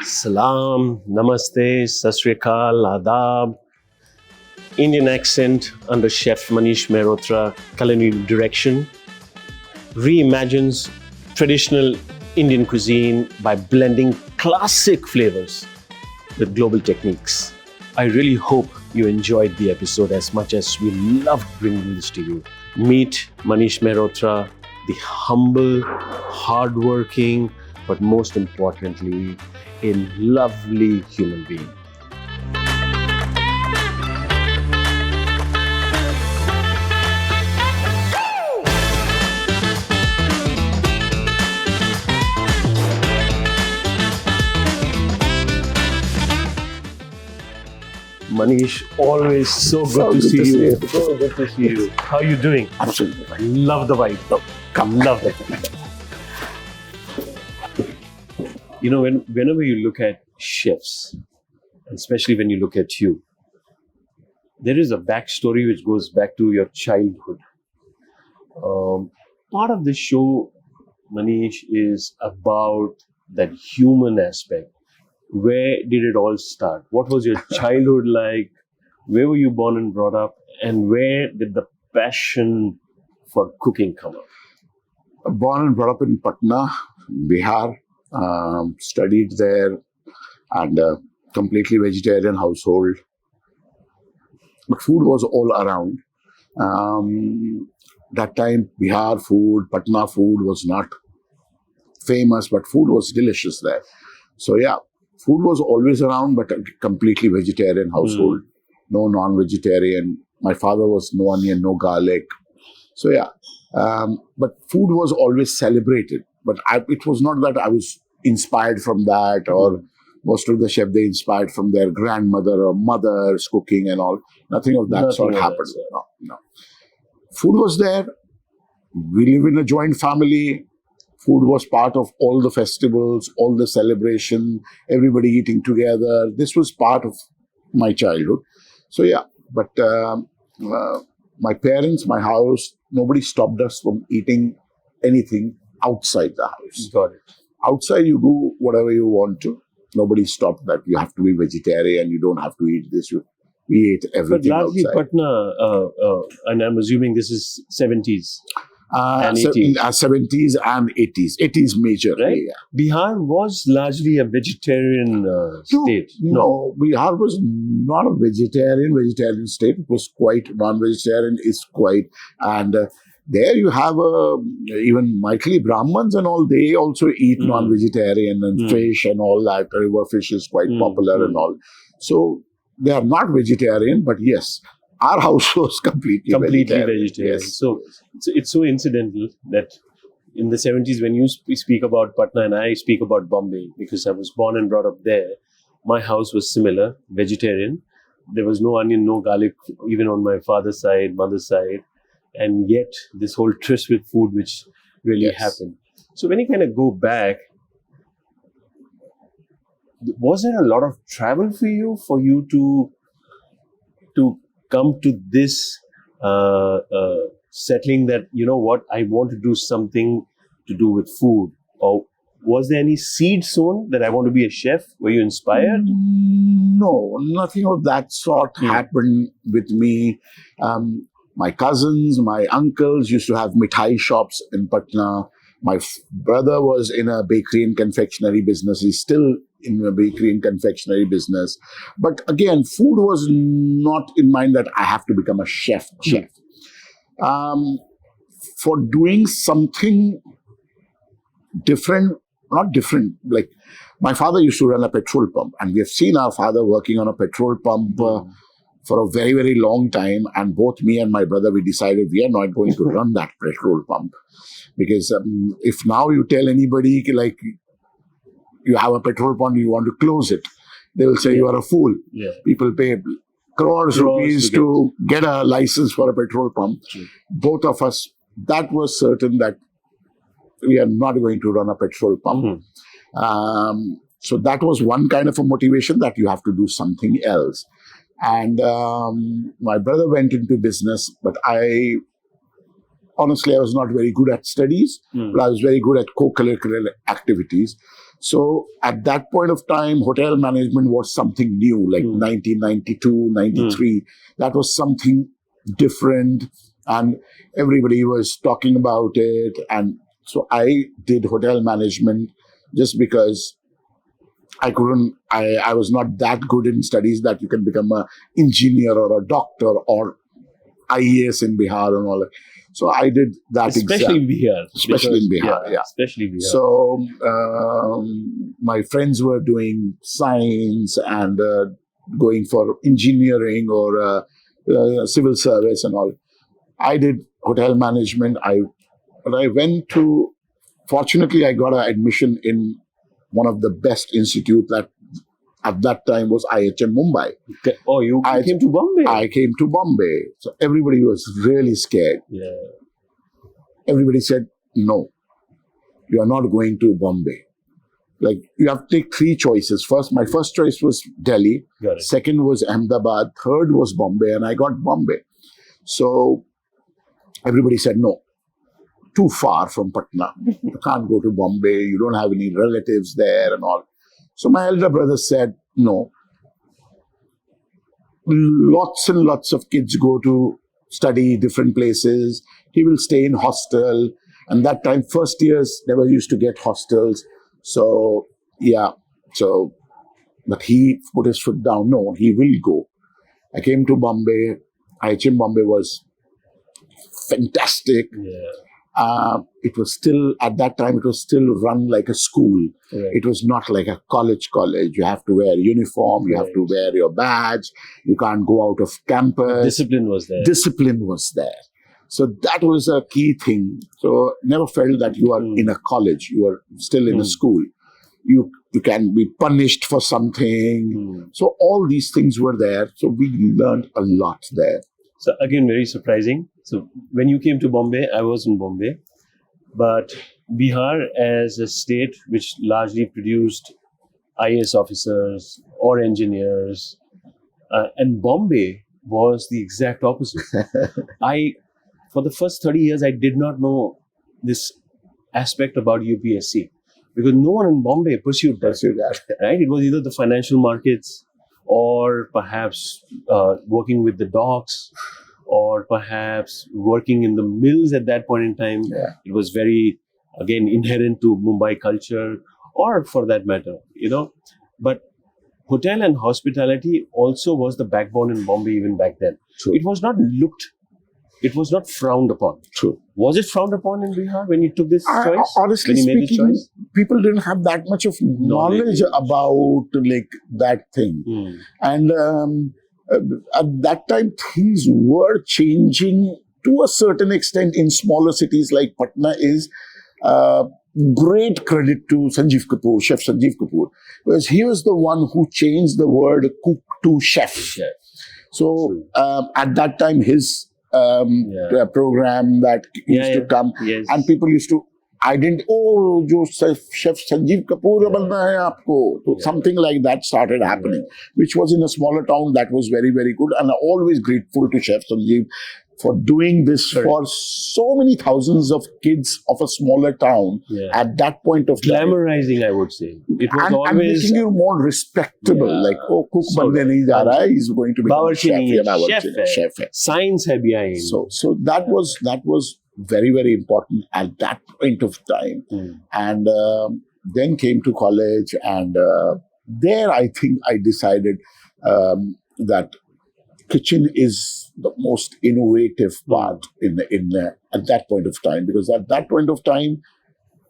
Salam, Namaste, Sat Sri Akal, Adab. Indian accent under Chef Manish Mehrotra culinary direction reimagines traditional Indian cuisine by blending classic flavors with global techniques. I really hope you enjoyed the episode as much as we loved bringing this to you. Meet Manish Mehrotra, the humble, hardworking, but most importantly, a lovely human being. Manish, always so good to see you. So good to see you. How are you doing? Absolutely. I love the vibe. Come, love it. You know, whenever you look at chefs, especially when you look at you, there is a backstory which goes back to your childhood. Part of this show, Manish, is about that human aspect. Where did it all start? What was your childhood like? Where were you born and brought up? And where did the passion for cooking come up? Born and brought up in Patna, Bihar. Studied there and completely vegetarian household. But food was all around. That time, Bihar food, Patna food was not famous, but food was delicious there. So yeah, food was always around, but a completely vegetarian household. No non-vegetarian. My father was no onion, no garlic. So yeah, but food was always celebrated. But it was not that I was inspired from that, or most of the chefs, they inspired from their grandmother or mother's cooking and all. Nothing of that sort happened. No. Food was there. We live in a joint family. Food was part of all the festivals, all the celebration, everybody eating together. This was part of my childhood. So yeah, but my parents, my house, nobody stopped us from eating anything outside the house. Got it. Outside, you do whatever you want to. Nobody stopped that. You have to be vegetarian. You don't have to eat this. We ate everything but largely outside. Patna, and I'm assuming this is 70s and 80s. 70s and 80s. 80s major. Right? Yeah. Bihar was largely a vegetarian state. No, Bihar was not a vegetarian state. It was quite non-vegetarian. It's quite, and there you have even Maithili Brahmins and all, they also eat non-vegetarian and fish and all that. River fish is quite popular and all. So they are not vegetarian, but yes, our house was completely vegetarian. Yes. So it's so incidental that in the 70s, when you speak about Patna and I speak about Bombay, because I was born and brought up there, my house was similar, vegetarian. There was no onion, no garlic, even on my father's side, mother's side. And yet, this whole tryst with food, which really happened. So when you kind of go back, was there a lot of travel for you to come to this settling that, you know what, I want to do something to do with food? Or was there any seed sown that I want to be a chef? Were you inspired? No, nothing of that sort happened with me. My cousins, my uncles used to have mithai shops in Patna. My brother was in a bakery and confectionery business. He's still in a bakery and confectionery business. But again, food was not in mind that I have to become a chef. For doing something different, not different, like my father used to run a petrol pump, and we have seen our father working on a petrol pump for a very, very long time. And both me and my brother, we decided we are not going to run that petrol pump. Because if now you tell anybody, like, you have a petrol pump, you want to close it, they will say you are a fool. Yeah. People pay crores rupees to get a license for a petrol pump. Both of us, that was certain that we are not going to run a petrol pump. So that was one kind of a motivation, that you have to do something else. And my brother went into business, but I honestly, I was not very good at studies, but I was very good at co-curricular activities. So at that point of time, hotel management was something new, like 1992, 93. That was something different, and everybody was talking about it. And so I did hotel management just because I was not that good in studies that you can become an engineer or a doctor or IAS in Bihar and all that. So I did that Especially in Bihar. Especially in Bihar, yeah. Especially Bihar. So my friends were doing science and going for engineering or civil service and all. I did hotel management. I went to, fortunately, I got an admission in one of the best institute that at that time was IHM Mumbai. Okay. Oh, you came to Bombay? I came to Bombay. So everybody was really scared. Yeah. Everybody said, no, you are not going to Bombay. Like, you have to take three choices. My first choice was Delhi. Got it. Second was Ahmedabad. Third was Bombay, and I got Bombay. So everybody said, no, too far from Patna. You can't go to Bombay. You don't have any relatives there and all. So my elder brother said, no. Lots and lots of kids go to study different places. He will stay in hostel. And that time, first years, never used to get hostels. So, yeah. So, but he put his foot down. No, he will go. I came to Bombay. IHM Bombay was fantastic. Yeah. It was still, at that time, it was still run like a school. Right. It was not like a college. You have to wear uniform. You have to wear your badge. You can't go out of campus. Discipline was there. Discipline was there. So that was a key thing. So never felt that you are in a college. You are still in a school. You can be punished for something. So all these things were there. So we learned a lot there. So again, very surprising. So when you came to Bombay, I was in Bombay. But Bihar as a state which largely produced IAS officers or engineers, and Bombay was the exact opposite. For the first 30 years, I did not know this aspect about UPSC because no one in Bombay pursued that. Right? It was either the financial markets or perhaps working with the docks or perhaps working in the mills at that point in time. Yeah. It was very, again, inherent to Mumbai culture or for that matter, But hotel and hospitality also was the backbone in Bombay even back then. True. It was not frowned upon. True. Was it frowned upon in Bihar when you took this choice? Honestly when you made this speaking, choice? people didn't have that much of knowledge about like that thing. And at that time, things were changing to a certain extent in smaller cities like Patna is. Great credit to Sanjeev Kapoor, Chef Sanjeev Kapoor, because he was the one who changed the word cook to chef. So at that time, his program that used to come, and people used to, Chef Sanjeev Kapoor banna hai aapko. So something like that started happening, which was in a smaller town. That was very, very good. And I'm always grateful to Chef Sanjeev for doing this for so many thousands of kids of a smaller town at that point of time. Glamorizing, I would say. It was always... And making you more respectable. Like, cook banne nahi ja raha hai, he's going to become chef. Science hai behind. So that was very, very important at that point of time. And then came to college, and there I think I decided that kitchen is the most innovative part at that point of time, because at that point of time,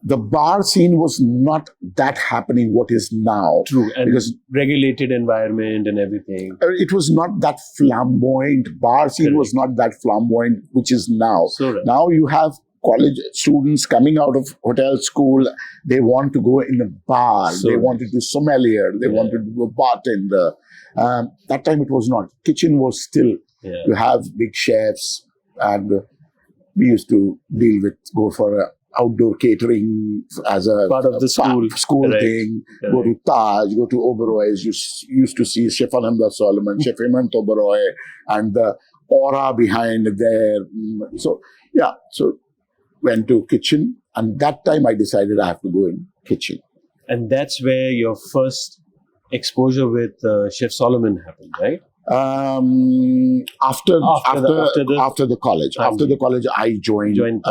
the bar scene was not that happening what is now. True, and because regulated environment and everything. It was not that flamboyant. Bar scene was not that flamboyant, which is now. Now you have college students coming out of hotel school. They want to go in a bar. They want to do sommelier. They want to do a bartender. That time it was not. Kitchen was still. You have big chefs, and we used to go for outdoor catering as a part of the school thing. Go to Taj, go to Oberoi's. You used to see Chef Ananda Solomon, Chef Hemant Oberoi, and the aura behind there. So Yeah. So went to kitchen, and that time I decided I have to go in kitchen. And that's where your first exposure with Chef Solomon happened, right? After After the college, I joined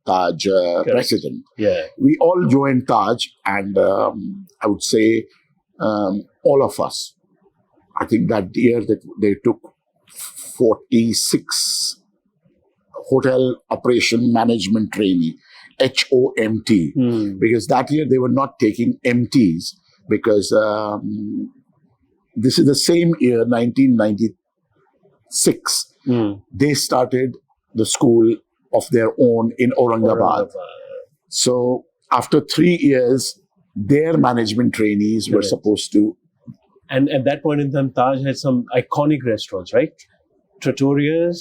Taj President. Yeah. We all joined Taj, and I would say all of us. I think that year that they took 46 hotel operation management trainee, HOMT, because that year they were not taking MTs because this is the same year, 1996. They started the school of their own in Aurangabad. So after 3 years, their management trainees were supposed to. And at that point in time, Taj had some iconic restaurants, right? Trattoria,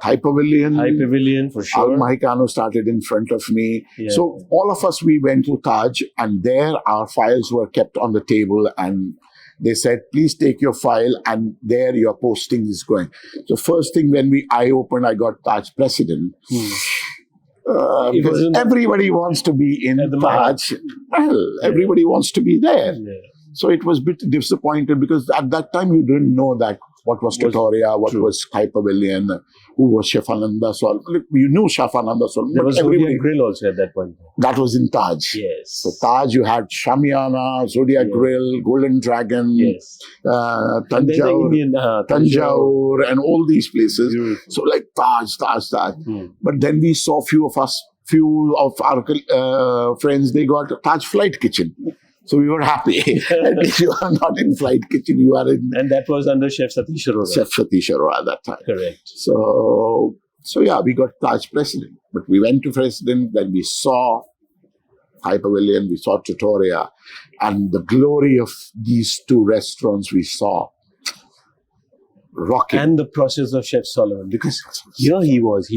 Thai Pavilion, for sure. Al Mahicano started in front of me. Yeah. So all of us, we went to Taj, and there our files were kept on the table, and they said, please take your file, and there your posting is going. So first thing when I opened, I got Taj President. Because everybody wants to be in Taj. Well, everybody wants to be there. Yeah. So it was a bit disappointed because at that time you didn't know that what was Trattoria, what was Thai Pavilion, who was Chef Ananda Solomon. You knew Chef Ananda Solomon. There was Zodiac Grill also at that point. That was in Taj. Yes. So Taj, you had Shamiana, Zodiac Grill, Golden Dragon, Tanjore, and all these places. Beautiful. So like Taj. But then we saw few of our friends, they got Taj Flight Kitchen. So we were happy. And if you are not in Flight Kitchen, you are in. And that was under Chef Satish Arora. Chef Satish Arora at that time. Correct. So yeah, we got Taj President. But we went to President, then we saw Thai Pavilion, we saw Trattoria, and the glory of these two restaurants we saw. Rocking. And the process of Chef Solomon, because here he was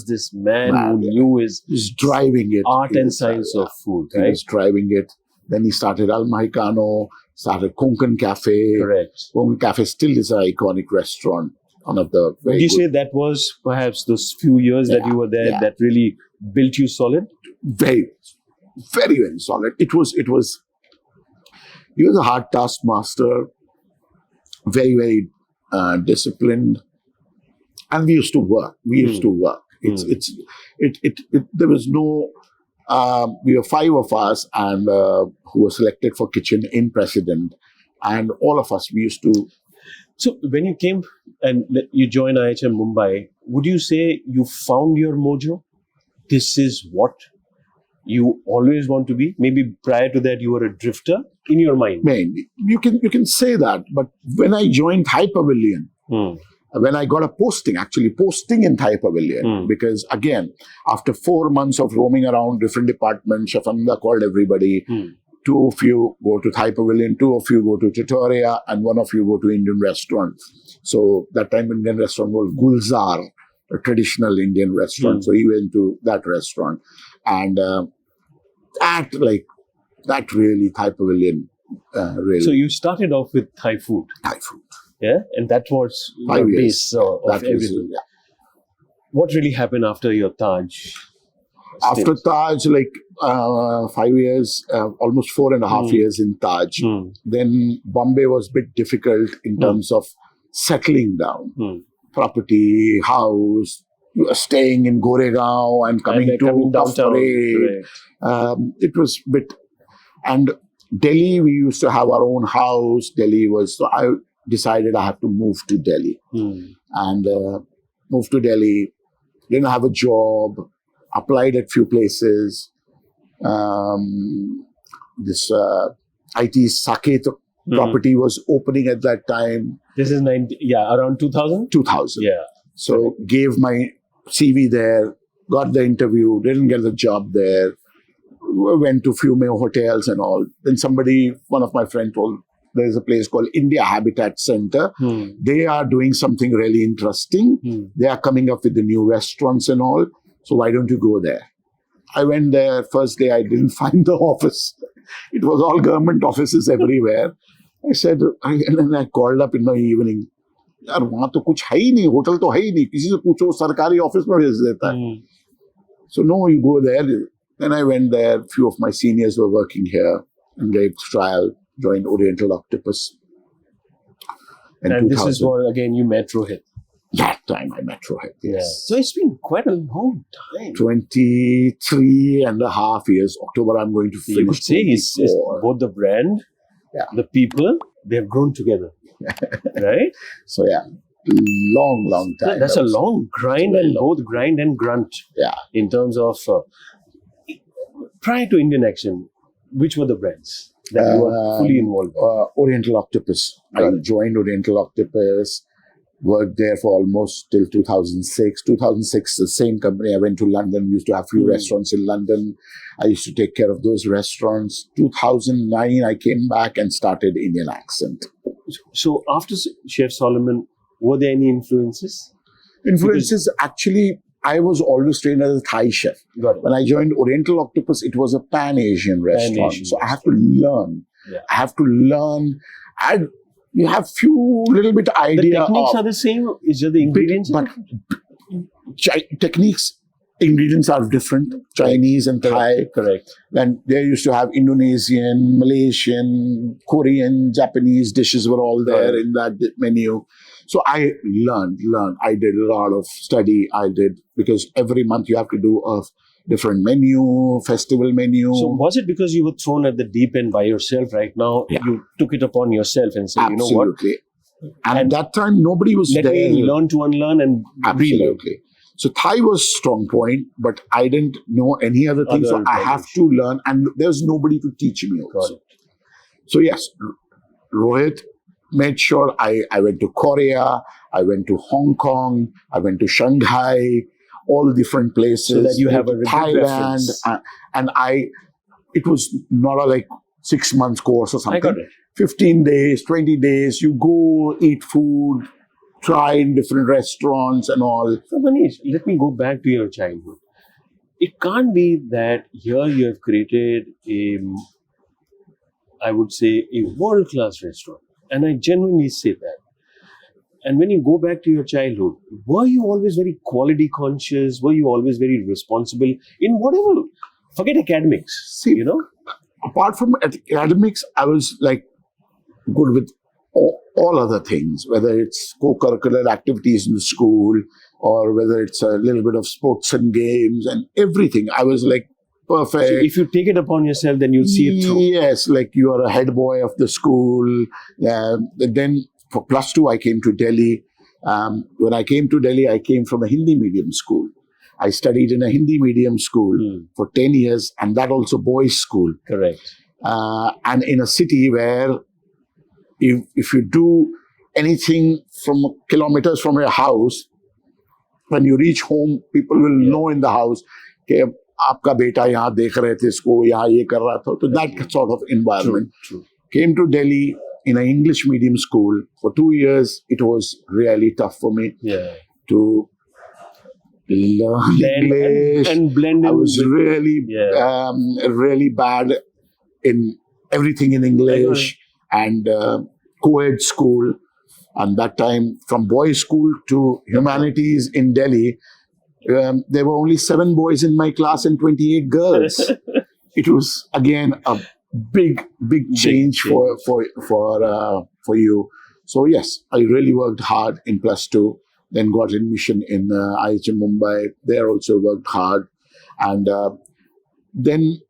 this man who knew his driving it. Art and science of food. Right? He was driving it. Then he started Al Mahicano, started Konkan Cafe. Correct. Konkan Cafe still is an iconic restaurant. One of the very Would you say that was perhaps those few years that you were there that really built you solid? Very, very, very solid. He was a hard taskmaster, very, very disciplined, and we used to work. There was no. We were 5 of us, and who were selected for kitchen in President, and all of us we used to. So when you came and you joined IHM Mumbai, would you say you found your mojo? This is what you always want to be? Maybe prior to that you were a drifter in your mind. Maybe you can say that, but when I joined Thai Pavilion. When I got a posting in Thai Pavilion, because again, after 4 months of roaming around different departments, Chef Ananda called everybody. 2 of you go to Thai Pavilion, 2 of you go to Trattoria, and 1 of you go to Indian restaurant. So that time Indian restaurant was Gulzar, a traditional Indian restaurant. So he went to that restaurant. And that really, Thai Pavilion, really. So you started off with Thai food. Yeah, and that was the base of everything. What really happened after your Taj? After Taj, 5 years, almost 4.5 years in Taj. Then Bombay was a bit difficult in terms of settling down. Property, house, staying in Gurugram and coming downtown. It was a bit. And Delhi, we used to have our own house. So I decided I have to move to Delhi. And moved to Delhi, didn't have a job, applied at few places. This IT Saket property was opening at that time. This is around 2000? 2000. Yeah. So gave my CV there, got the interview, didn't get the job there. Went to few more hotels and all. Then one of my friends told, there's a place called India Habitat Center. They are doing something really interesting. They are coming up with the new restaurants and all. So why don't you go there? I went there. First day, I didn't find the office. It was all government offices everywhere. I said, and then I called up in the evening. यार वहां तो कुछ है ही नहीं, hotel तो है ही नहीं, किसी से पूछो सरकारी ऑफिस में भेज देता है. So no, you go there. Then I went there. Few of my seniors were working here and gave trial, joined Oriental Octopus. In And this 2000. is where again you met Rohit. That time I met Rohit, yes. So it's been quite a long time. 23 and a half years. October I'm going to finish. You could say it's both the brand, the people, they have grown together. Right? So yeah, long time. That's a long grind, and both grind and grunt. Yeah. In terms of prior to Indian Action, which were the brands that you were fully involved in? Oriental Octopus. I joined Oriental Octopus, worked there for almost till 2006. 2006, the same company. I went to London, used to have few restaurants in London. I used to take care of those restaurants. 2009, I came back and started Indian Accent. So after Chef Solomon, were there any influences? Influences, actually, I was always trained as a Thai chef. Got it. When I joined Oriental Octopus, it was a Pan-Asian restaurant. So I have to learn. Yeah. I have to learn. And you have few little bit idea. The techniques are the same. It's just the ingredients. But techniques, ingredients are different. Chinese and Thai. Correct. Then they used to have Indonesian, Malaysian, Korean, Japanese dishes were all there in that menu. So I learned. I did a lot of study. I did, because every month you have to do a different menu, festival menu. So was it because you were thrown at the deep end by yourself right now? Yeah. You took it upon yourself and said, Absolutely. you know what? And at that time, nobody was Let there. me learn to unlearn and relearn. Absolutely. So Thai was strong point, but I didn't know any other thing. So I have to learn, and there's nobody to teach me also. So yes, Rohit made sure I went to Korea, I went to Hong Kong, I went to Shanghai, all different places. So that you have a Thailand, and it was not a like 6 months course or something. I got it. 15 days, 20 days, you go eat food, try in different restaurants and all. So Manish, let me go back to your childhood. It can't be that here you have created I would say, a world-class restaurant. And I genuinely say that. And when you go back to your childhood, were you always very quality conscious? Were you always very responsible in whatever? Forget academics, See, apart from academics, I was like good with all other things, whether it's co-curricular activities in the school or whether it's a little bit of sports and games and everything. I was like perfect. So if you take it upon yourself, then you'll see it through. Yes, like you are a head boy of the school. Then for +2, I came to Delhi. When I came to Delhi, I came from a Hindi medium school. I studied in a Hindi medium school for 10 years, and that also boys' school. Correct. And in a city where if you do anything from kilometers from your house, when you reach home, people will know in the house, कि आपका बेटा यहाँ देख रहे थे इसको, यहाँ ये कर रहा था. So that sort of environment. True. Came to Delhi in an English medium school. For 2 years, it was really tough for me to learn English. And blend in. I was really bad in everything in English. And co-ed school. And that time, from boys' school to humanities in Delhi, there were only 7 boys in my class and 28 girls. It was again a big change for you. So yes, I really worked hard in +2. Then got admission in IHM Mumbai. There also worked hard, and then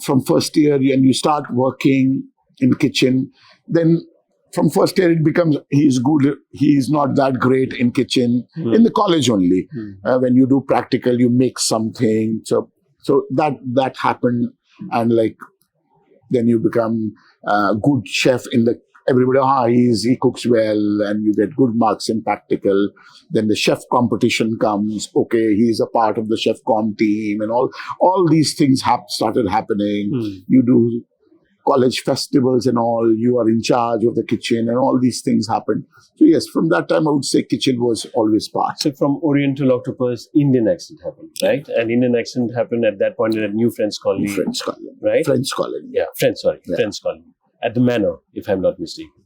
from first year, and you start working in the kitchen. Then from first year, it becomes he's good. He's not that great in kitchen in the college only. When you do practical, you make something. So that happened, and like then you become a good chef in the. Everybody, he cooks well, and you get good marks in practical. Then the chef competition comes. Okay, he's a part of the chef com team, and all these things started happening. You do college festivals and all, you are in charge of the kitchen and all these things happened. So yes, from that time I would say kitchen was always part. So from Oriental Octopus, Indian Accent happened, right? And Indian Accent happened at that point in a new French colony. French colony. Right? French colony. Yeah, French colony. At the Manor, if I'm not mistaken.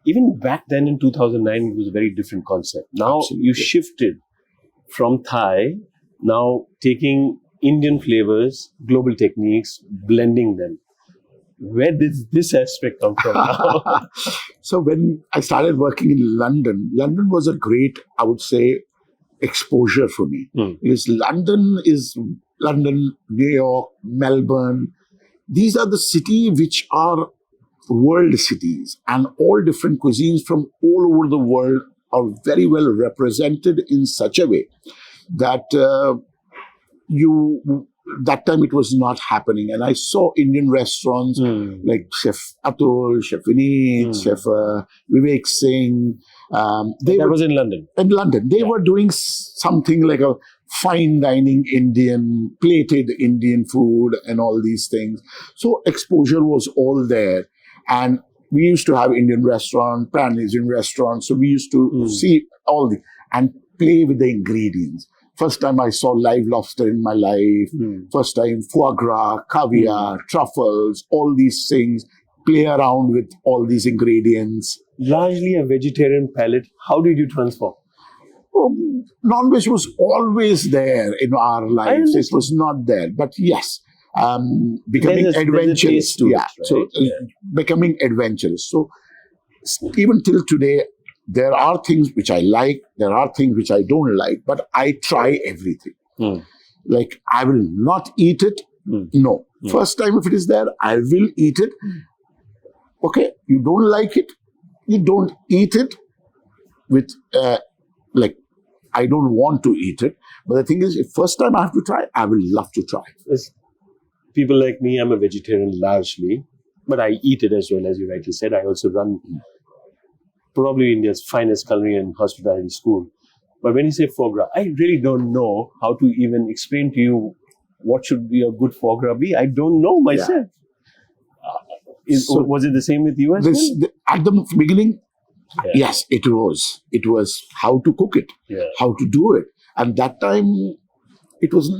even back then in 2009, it was a very different concept. Now Absolutely. you shifted from Thai, now taking Indian flavors, global techniques, blending them. Where did this aspect come from now? So when I started working in London, London was a great, I would say, exposure for me. Because London, New York, Melbourne, these are the cities which are world cities, and all different cuisines from all over the world are very well represented in such a way that that time it was not happening. And I saw Indian restaurants like Chef Atul, Chef Vineet, Chef Vivek Singh. That was in London. In London. They were doing something like a fine dining Indian, plated Indian food and all these things. So exposure was all there. And we used to have Indian restaurant, pan-Asian restaurants. So we used to see all the, and play with the ingredients. First time I saw live lobster in my life. First time foie gras, caviar, truffles, all these things. Play around with all these ingredients. Largely a vegetarian palate. How did you transform? Non-veg was always there in our lives. It was not there. But yes, becoming adventurous. To yeah. It, right? Becoming adventurous. So even till today, there are things which I like, there are things which I don't like, but I try everything. Like, I will not eat it. No. First time if it is there, I will eat it. Okay, you don't like it, you don't eat it with, like, I don't want to eat it. But the thing is, if first time I have to try, I will love to try. People like me, I'm a vegetarian largely, but I eat it as well, as you rightly said. I also run probably India's finest culinary and hospitality school. But when you say foie gras, I really don't know how to even explain to you what should be a good foie gras be. I don't know myself. Was it the same with you as well? At the beginning, yes, it was. It was how to cook it, how to do it. And that time, it was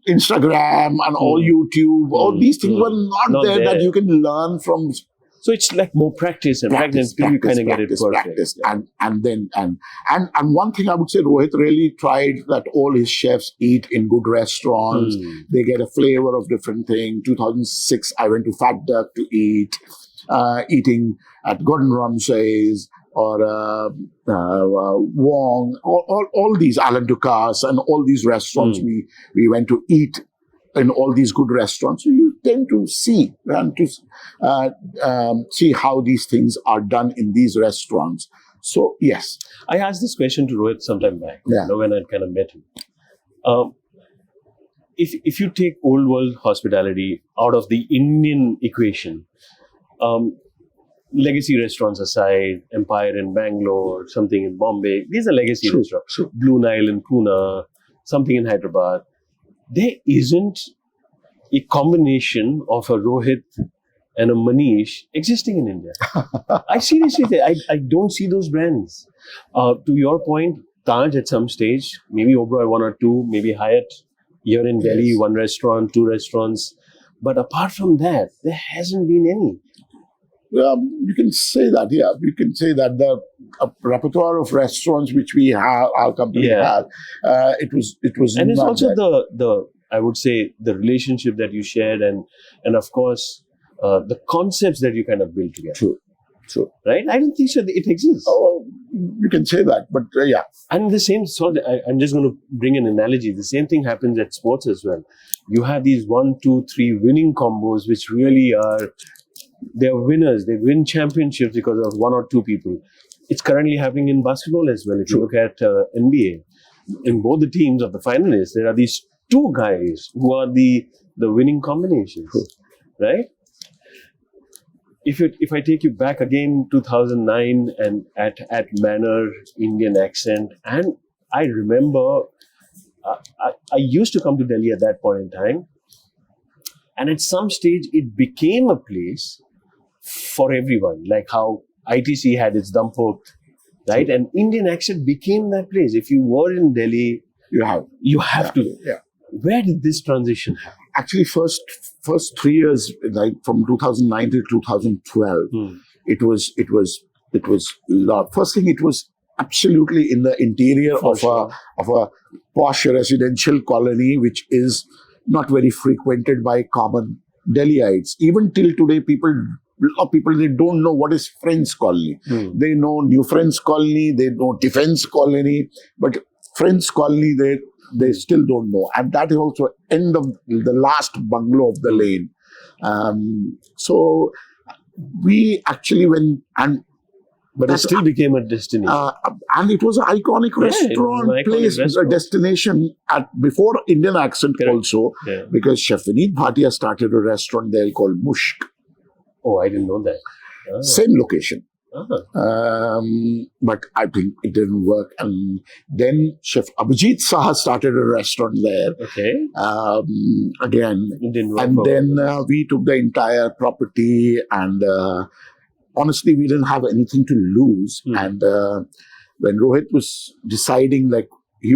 Instagram and all YouTube. All these things were not there that you can learn from. So it's like more practice and practice you kind of get it perfect. Practice. And one thing I would say, Rohit really tried that all his chefs eat in good restaurants. They get a flavor of different things. 2006, I went to Fat Duck to eat, eating at Gordon Ramsay's or Wong, all these Alan Ducasse and all these restaurants we went to eat in all these good restaurants. So you tend to see and to see how these things are done in these restaurants. So, yes. I asked this question to Rohit sometime back, when I kind of met him. If you take old world hospitality out of the Indian equation, legacy restaurants aside, Empire in Bangalore, something in Bombay, these are legacy restaurants. Blue Nile in Pune, something in Hyderabad. There isn't a combination of a Rohit and a Manish existing in India. I seriously say, I don't see those brands. To your point, Taj at some stage, maybe Oberoi 1 or 2, maybe Hyatt here in Delhi, 1 restaurant, 2 restaurants. But apart from that, there hasn't been any. You can say that, You can say that the repertoire of restaurants which we have, our company had, it was and it's not also that. the I would say the relationship that you shared and of course the concepts that you kind of built together. True. Right? I don't think so. It exists. Oh, you can say that, but yeah. And the same sort. I'm just going to bring an analogy. The same thing happens at sports as well. You have these 1, 2, 3 winning combos, which really are. They're winners. They win championships because of 1 or 2 people. It's currently happening in basketball as well. If you look at NBA, in both the teams of the finalists, there are these 2 guys who are the winning combinations, right? If I take you back again, 2009, and at Manor, Indian accent, and I remember I used to come to Delhi at that point in time, and at some stage it became a place for everyone, like how ITC had its Dum Poked, right? And Indian accent became that place. If you were in Delhi, you have to. Yeah. Where did this transition happen? Actually, first 3 years, like from 2009 to 2012, it was It was first thing. It was absolutely in the interior For of sure. a posh residential colony, which is not very frequented by common Delhiites. Even till today, a lot of people, they don't know what is Friends Colony. They know New Friends Colony, they know Defense Colony, but Friends Colony, they still don't know. And that is also end of the last bungalow of the lane. So we actually went, and But it still became a destination. and it was an iconic Yeah, it was an restaurant iconic place, a restaurant. destination before Indian accent Correct. also, Yeah. because Chef Vineet Bhatia started a restaurant there called Mushk. Oh, I didn't know that. Ah. Same location. But I think it didn't work. And then Chef Abhijit Saha started a restaurant there. Okay. Again. It didn't work And for then us. we took the entire property, and honestly, we didn't have anything to lose. And when Rohit was deciding, like, he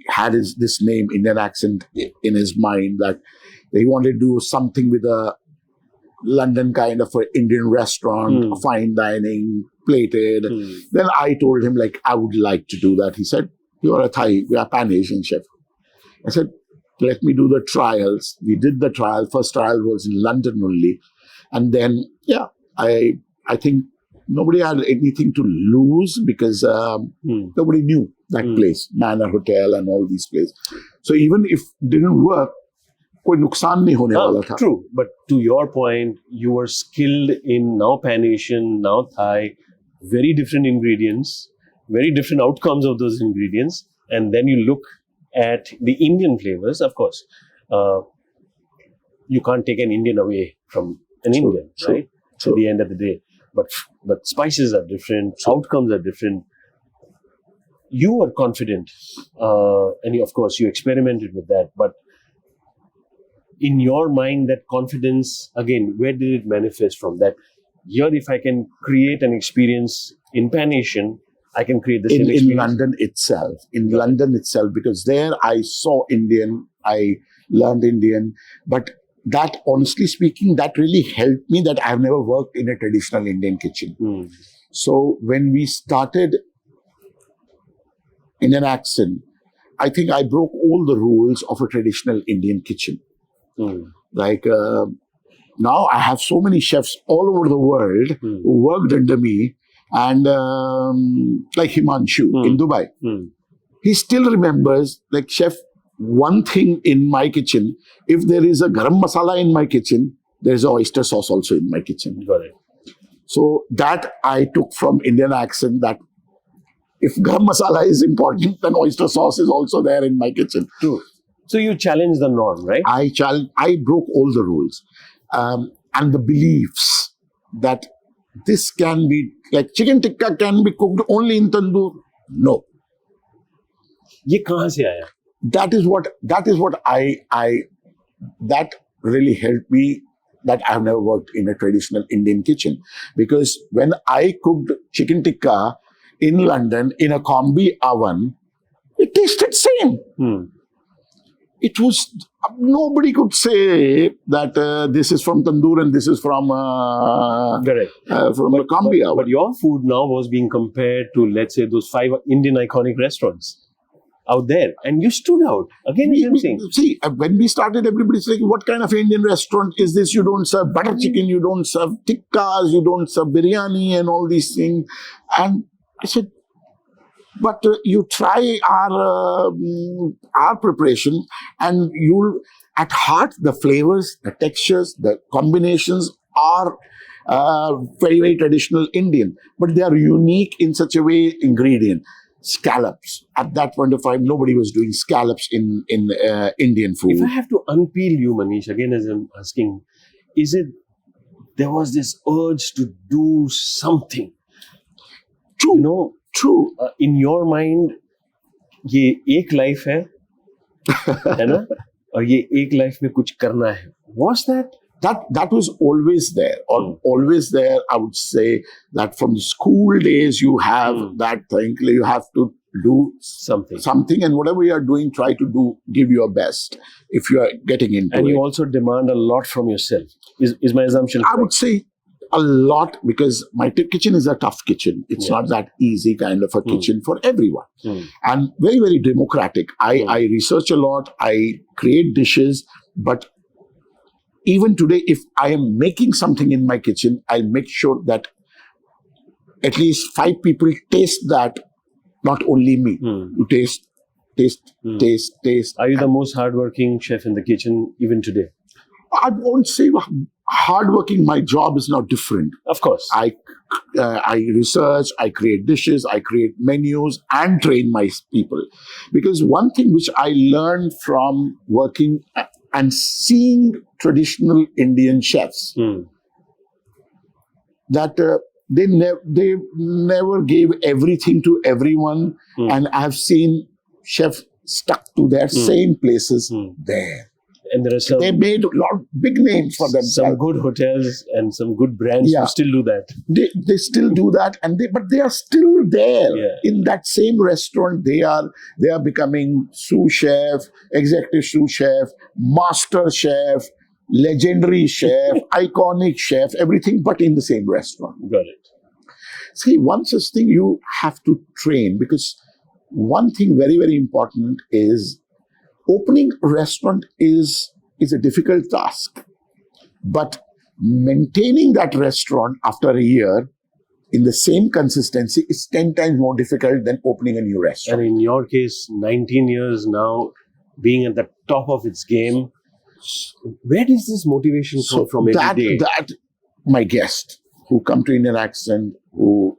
had this name, Indian accent, in his mind, that he wanted to do something with a London kind of an Indian restaurant, fine dining, plated. Then I told him, like, I would like to do that. He said, "You are a Thai, we are Pan-Asian chef." I said, "Let me do the trials." We did the trial. First trial was in London only. And then, I think nobody had anything to lose, because nobody knew that place, Manor Hotel and all these places. So even if it didn't work, कोई नुकसान नहीं होने वाला था. True, but to your point, you were skilled in now Pan-Asian, now Thai, very different ingredients, very different outcomes of those ingredients, and then you look at the Indian flavors. Of course, you can't take an Indian away from an Indian, right? At the end of the day, but spices are different, outcomes are different. You were confident, and of course you experimented with that, but in your mind, that confidence, again, where did it manifest from? That here, if I can create an experience in Pan-Asian, I can create the same experience. In London itself. In London itself, because there I saw Indian, I learned Indian, but that, honestly speaking, that really helped me, that I've never worked in a traditional Indian kitchen. So when we started Indian accent, I think I broke all the rules of a traditional Indian kitchen. Like, now I have so many chefs all over the world who worked under me, and like Himanshu in Dubai. He still remembers, like, chef, one thing in my kitchen, if there is a garam masala in my kitchen, there is a oyster sauce also in my kitchen. Got it. So that I took from Indian accent, that if garam masala is important, then oyster sauce is also there in my kitchen. True. So you challenged the norm, right? I broke all the rules, and the beliefs that this can be, like, chicken tikka can be cooked only in tandoor. No. ये कहाँ से आया? That is what that really helped me, that I have never worked in a traditional Indian kitchen. Because when I cooked chicken tikka in London in a combi oven, it tasted same. It was, nobody could say that this is from tandoor and this is from Correct. From a combi oven. But your food now was being compared to, let's say, those 5 Indian iconic restaurants out there, and you stood out. Again, See, when we started, everybody's like, "What kind of Indian restaurant is this? You don't serve butter chicken, you don't serve tikkas, you don't serve biryani and all these things." And I said, but you try our preparation, and you'll, at heart, the flavors, the textures, the combinations are very, very traditional Indian, but they are unique in such a way. Ingredient, scallops. At that point of time, nobody was doing scallops in Indian food. If I have to unpeel you, Manish, again, as I'm asking, is it there was this urge to do something? True. You know, True. In your mind, ये एक life है ना? और ये एक life में कुछ करना है. Was that? That was always there, or always there. I would say that from the school days, you have that thing. You have to do something, and whatever you are doing, try to give your best if you are getting into it. And you also demand a lot from yourself. Is my assumption correct? I would say a lot because my kitchen is a tough kitchen. It's not that easy kind of a kitchen for everyone. And very, very democratic. I research a lot. I create dishes. But even today, if I am making something in my kitchen, I make sure that at least 5 people taste that, not only me. You taste. Are you the most hardworking chef in the kitchen even today? I won't say hardworking. My job is not different. Of course. I research, I create dishes, I create menus and train my people. Because one thing which I learned from working and seeing traditional Indian chefs, that they never gave everything to everyone. And I have seen chefs stuck to their same places there. And there are they made a lot of big names for themselves. Some good hotels and some good brands who still do that. They still do that, but they are still there in that same restaurant. They are becoming sous chef, executive sous chef, master chef, legendary chef, iconic chef, everything, but in the same restaurant. Got it. See, one such thing you have to train, because one thing very, very important is opening a restaurant is a difficult task, but maintaining that restaurant after a year in the same consistency is 10 times more difficult than opening a new restaurant. And in your case, 19 years now, being at the top of its game, where does this motivation come from every day? That my guests who come to Indian Accent, who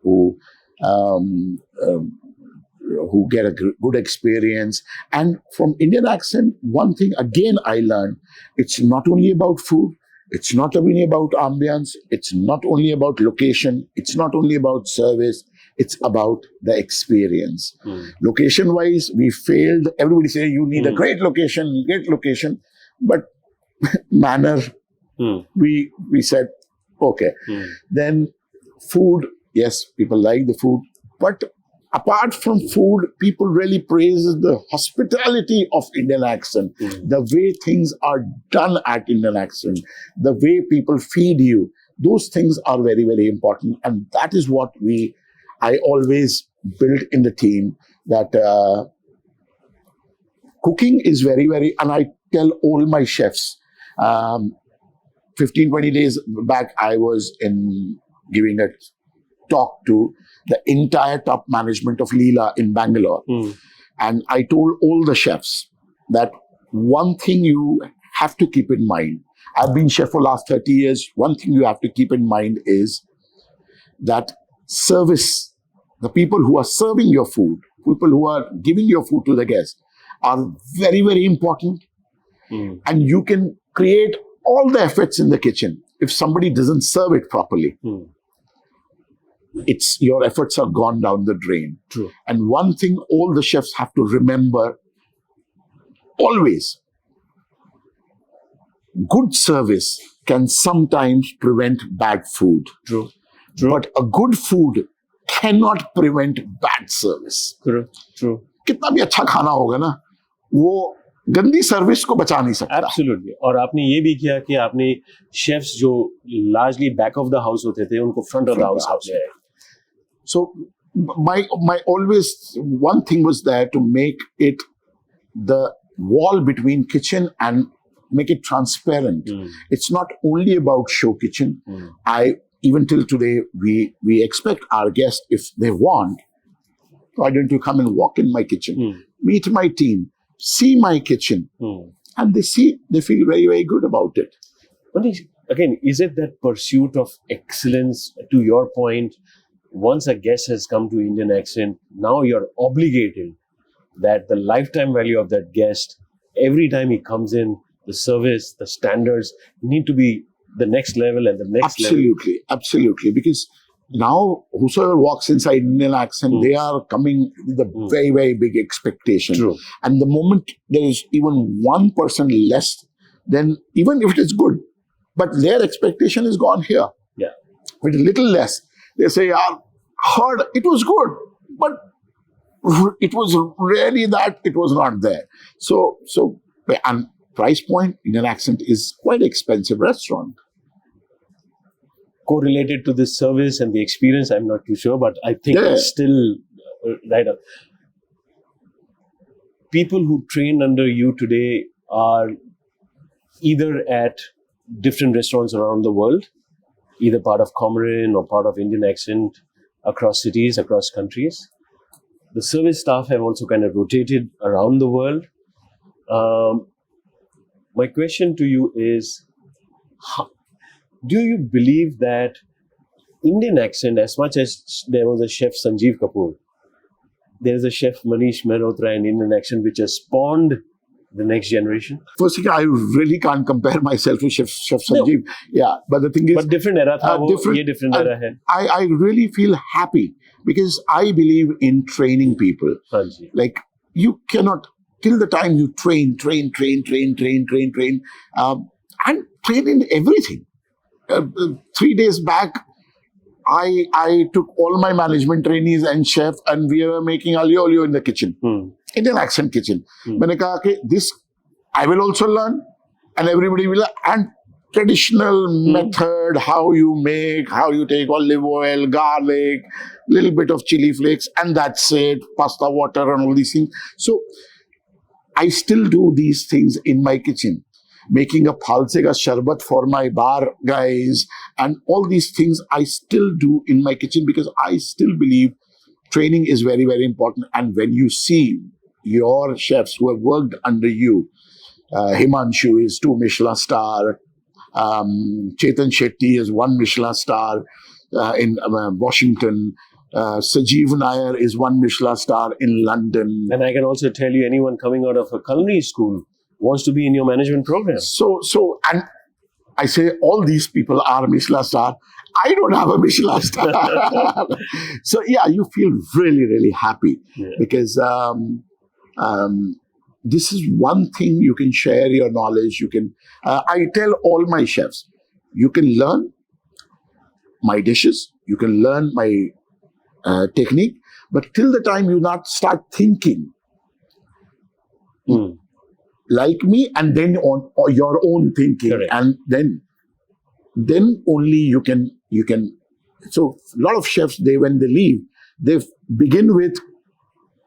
get a good experience. And from Indian Accent, one thing again I learned, it's not only about food, it's not only about ambience, it's not only about location, it's not only about service, it's about the experience. Location-wise, we failed. Everybody say you need a great location, but manner, we said, okay. Then food, yes, people like the food, but apart from food, people really praise the hospitality of Indian Accent, the way things are done at Indian Accent, the way people feed you. Those things are very, very important. And that is what I always build in the team, that cooking is very, very, and I tell all my chefs, 15, 20 days back, I was giving a talk to the entire top management of Leela in Bangalore. And I told all the chefs that one thing you have to keep in mind. I've been chef for last 30 years. One thing you have to keep in mind is that service, the people who are serving your food, people who are giving your food to the guests are very, very important. And you can create all the efforts in the kitchen. If somebody doesn't serve it properly, your efforts are gone down the drain. True. And one thing all the chefs have to remember always, good service can sometimes prevent bad food. True. But a good food cannot prevent bad service. True. कितना भी अच्छा खाना होगा ना, वो गंदी service को बचा नहीं सकता. Absolutely. और आपने ये भी किया कि आपने शेफ्स जो largely back of the house होते थे, उनको front of the house ले आए. So my always one thing was there to make it the wall between kitchen and make it transparent. It's not only about show kitchen. Even till today, we expect our guests, if they want, why don't you come and walk in my kitchen, meet my team, see my kitchen, and they feel very, very good about it. But again, is it that pursuit of excellence, to your point, once a guest has come to Indian Accent, now you're obligated that the lifetime value of that guest, every time he comes in, the service, the standards need to be the next level and the next level. Absolutely. Because now whosoever walks inside Indian Accent, they are coming with a very, very big expectation. True. And the moment there is even 1% less, then even if it is good, but their expectation is gone here. Yeah. With a little less, they say, I heard it was good, but it was really that it was not there. So and price point, Indian Accent is quite expensive restaurant. correlated to this service and the experience, I'm not too sure, but I think Yeah. it's still right up. People who train under you today are either at different restaurants around the world, either part of Comorin or part of Indian Accent, across cities, across countries. The service staff have also kind of rotated around the world. My question to you is, do you believe that Indian Accent, as much as there was a chef Sanjeev Kapoor, there is a chef Manish Mehrotra in Indian Accent which has spawned the next generation? First thing, I really can't compare myself with Chef Sanjeev. No. Yeah, but the thing is, But different era tha, ye different era hai. I really feel happy because I believe in training people. Hanji. Like, you cannot, till the time you train, and train in everything. 3 days back, I took all my management trainees and chef, and we were making alio olio in the kitchen, Indian Accent kitchen. मैंने कहा कि this I will also learn, and everybody will learn. And traditional method, how you make, how you take olive oil, garlic, little bit of chili flakes, and that's it. Pasta water and all these things. So I still do these things in my kitchen. Making a phalse ka sharbat for my bar guys, and all these things I still do in my kitchen because I still believe training is very, very important. And when you see your chefs who have worked under you, Himanshu is 2 Michelin star, Chetan Shetty is 1 Michelin star in Washington, Sajeev Nair is 1 Michelin star in London. And I can also tell you, anyone coming out of a culinary school wants to be in your management program. So, and I say all these people are Michelin star. I don't have a Michelin star. So yeah, you feel really, really happy because this is one thing you can share your knowledge. You can. I tell all my chefs, you can learn my dishes, you can learn my technique, but till the time you not start thinking like me, and then on your own thinking, correct, and then only you can. So a lot of chefs, when they leave, they begin with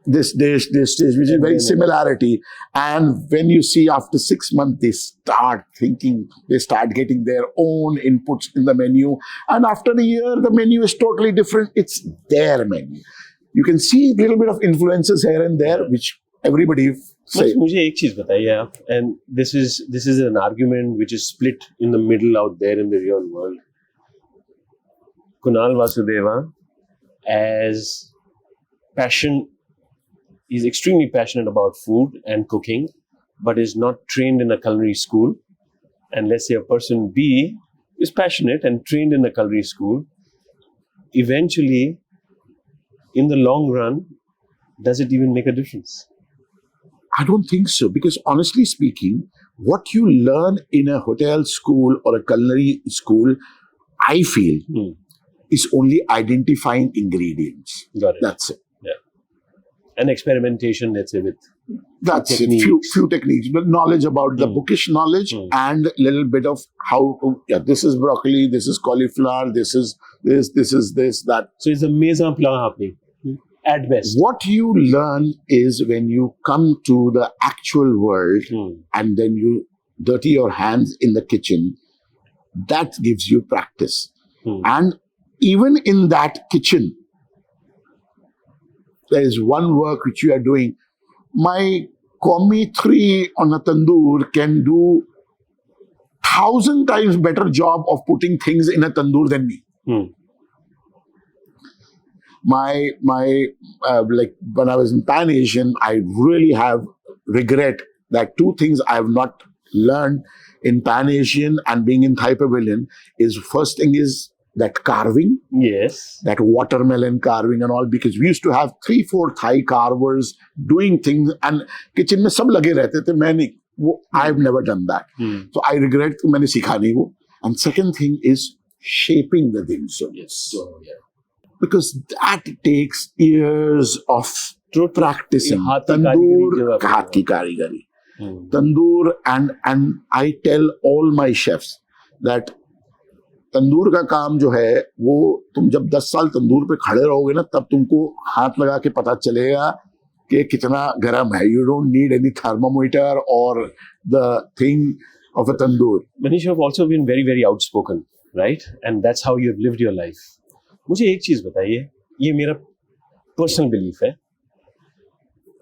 this dish, which is very similarity. And when you see after 6 months, they start thinking, they start getting their own inputs in the menu. And after a year, the menu is totally different. It's their menu. You can see a little bit of influences here and there, which everybody say. मुझे एक चीज बताइए आप, and this is an argument which is split in the middle out there in the real world. Kunal Vasudeva, as he's extremely passionate about food and cooking, but is not trained in a culinary school. And let's say a person B is passionate and trained in a culinary school. Eventually, in the long run, does it even make a difference? I don't think so, because honestly speaking, what you learn in a hotel school or a culinary school, I feel, is only identifying ingredients. Got it. That's it. Yeah. And experimentation, let's say, with that's techniques. It. Few techniques, but knowledge about the bookish knowledge and a little bit of how to, this is broccoli, this is cauliflower, this is this, that. So it's a mise en place happening. At best. What you learn is when you come to the actual world and then you dirty your hands in the kitchen, that gives you practice. And even in that kitchen, there is one work which you are doing. My Komi 3 on a tandoor can do 1,000 times better job of putting things in a tandoor than me. My like when I was in Pan Asian, I really have regret that 2 things I have not learned in Pan Asian and being in Thai Pavilion is, first thing is that carving. Yes. That watermelon carving and all, because we used to have 3-4 Thai carvers doing things and kitchen mein sab lage rehte the. I've never done that. So I regret that maine sikha nahi wo. And second thing is shaping the dim sum. Yes. So, yeah. Because that takes years of practicing. Tandoor, haath ki karigari. Tandoor, and I tell all my chefs that तंदूर का काम जो है वो तुम जब 10 साल तंदूर पे खड़े रहोगे ना तब तुमको हाथ लगा के पता चलेगा कि कितना गर्म है. You don't need any thermometer or the thing of a tandoor. Manish, you have also been very, very outspoken, right? And that's how you've lived your life. मुझे एक चीज बताइए, ये मेरा personal belief है.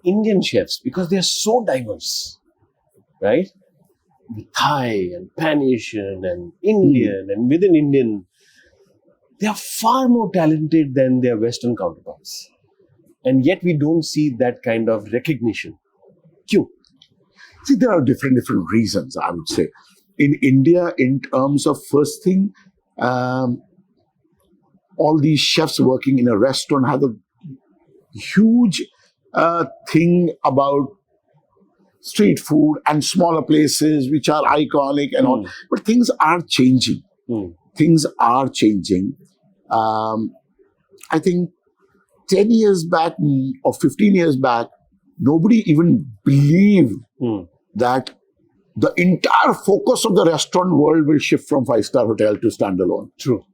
Indian chefs, because they are so diverse, right? Thai and Pan-Asian and Indian and within Indian, they are far more talented than their Western counterparts. And yet we don't see that kind of recognition. Kyun? See, there are different reasons, I would say. In India, in terms of first thing, all these chefs working in a restaurant have a huge thing about street food and smaller places which are iconic and all. But things are changing. Things are changing. I think 10 years back or 15 years back, nobody even believed that the entire focus of the restaurant world will shift from five-star hotel to standalone. True.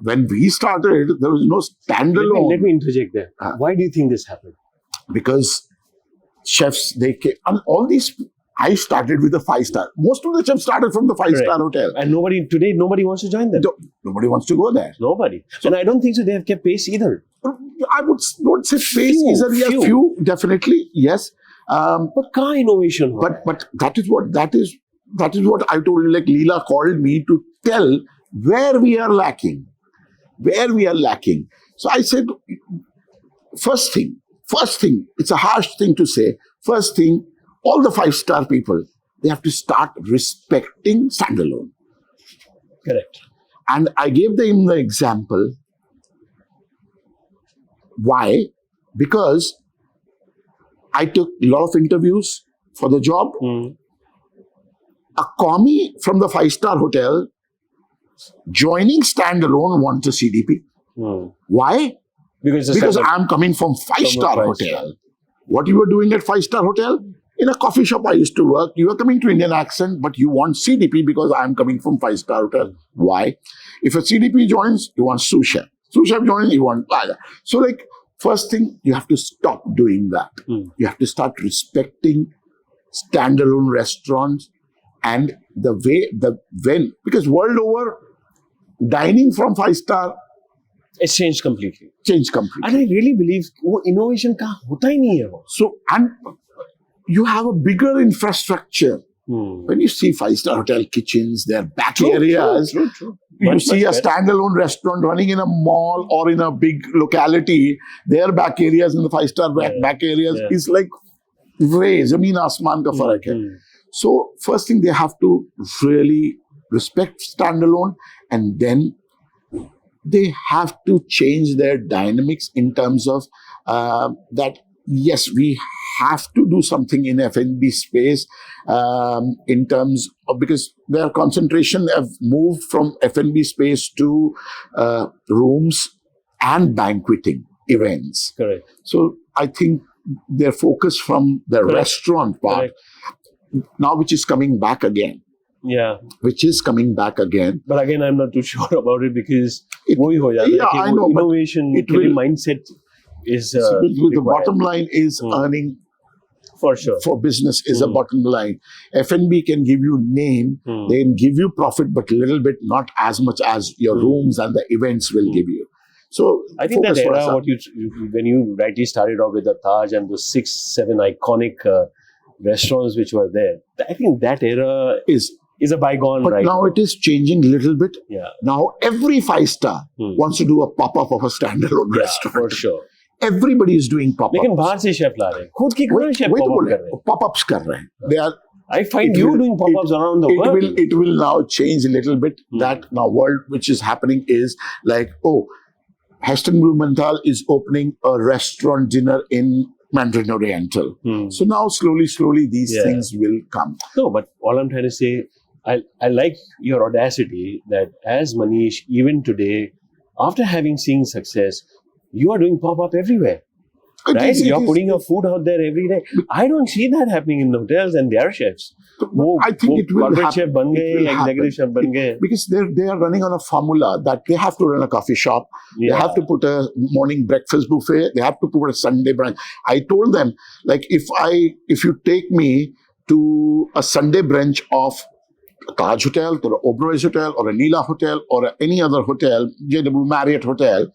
When we started, there was no standalone. Let me interject there. Why do you think this happened? Because chefs, they came, and all these, I started with a 5-star. Most of the chefs started from the 5-star hotel. And nobody wants to join them. Nobody wants to go there. Nobody. So, and I don't think so they have kept pace either. I would not say pace either. Yeah, few, definitely, yes. But car innovation. But that is what I told you. Like Leela called me to tell where we are lacking. Where we are lacking. So I said, first thing, it's a harsh thing to say. First thing, all the 5-star people, they have to start respecting standalone. Correct. And I gave them the example. Why? Because I took a lot of interviews for the job. A commie from the 5-star hotel joining standalone wants a CDP. Why? Because I'm coming from 5-star hotel. What you were doing at 5-star hotel? In a coffee shop I used to work. You are coming to Indian accent, but you want CDP because I'm coming from 5-star hotel. Why? If a CDP joins, you want sous chef. Sous chef joins, you want... So like, first thing, you have to stop doing that. You have to start respecting standalone restaurants and the way, because world over, dining from 5-star, it's changed completely. And I really believe innovation ka hota hi nahi hai wo. So, and you have a bigger infrastructure. When you see 5-star hotel kitchens, their back areas, True. You see a standalone restaurant running in a mall or in a big locality, their back areas in the 5-star back areas is like way, zameen asman ka farak hai. So, first thing, they have to really respect standalone, and then they have to change their dynamics in terms of that, yes, we have to do something in F&B space in terms of, because their concentration have moved from F&B space to rooms and banqueting events. Correct. So I think their focus from the restaurant part now, which is coming back again. Which is coming back again. But again, I'm not too sure about it because I know, innovation, mindset is the bottom line is earning. For sure. For business is a bottom line. F&B can give you name, they can give you profit, but a little bit, not as much as your rooms and the events will give you. So I think that era, when you rightly started off with the Taj and the 6-7 iconic restaurants which were there, I think that era is a bygone. But now it is changing a little bit. Yeah. Now every 5-star wants to do a pop-up of a standalone restaurant. For sure. Everybody is doing pop-ups. लेकिन बाहर से chef ला रहे हैं, खुद की कितने chef popup कर रहे हैं? Pop-ups कर रहे हैं. They are. I find you doing pop-ups around the world. It will now change a little bit. That now world which is happening is like, Heston Blumenthal is opening a restaurant dinner in Mandarin Oriental. So now slowly these things will come. No, but all I'm trying to say, I like your audacity that as Manish, even today, after having seen success, you are doing pop-up everywhere. Right? You're putting your food out there every day. I don't see that happening in hotels and their chefs. I think it will happen. Chef ban gaye, executive chef ban gaye. Because they are running on a formula that they have to run a coffee shop. Yeah. They have to put a morning breakfast buffet. They have to put a Sunday brunch. I told them, like, if you take me to a Sunday brunch of a Taj Hotel, or a Oberoi Hotel, or a Leela Hotel, or any other hotel, JW Marriott Hotel,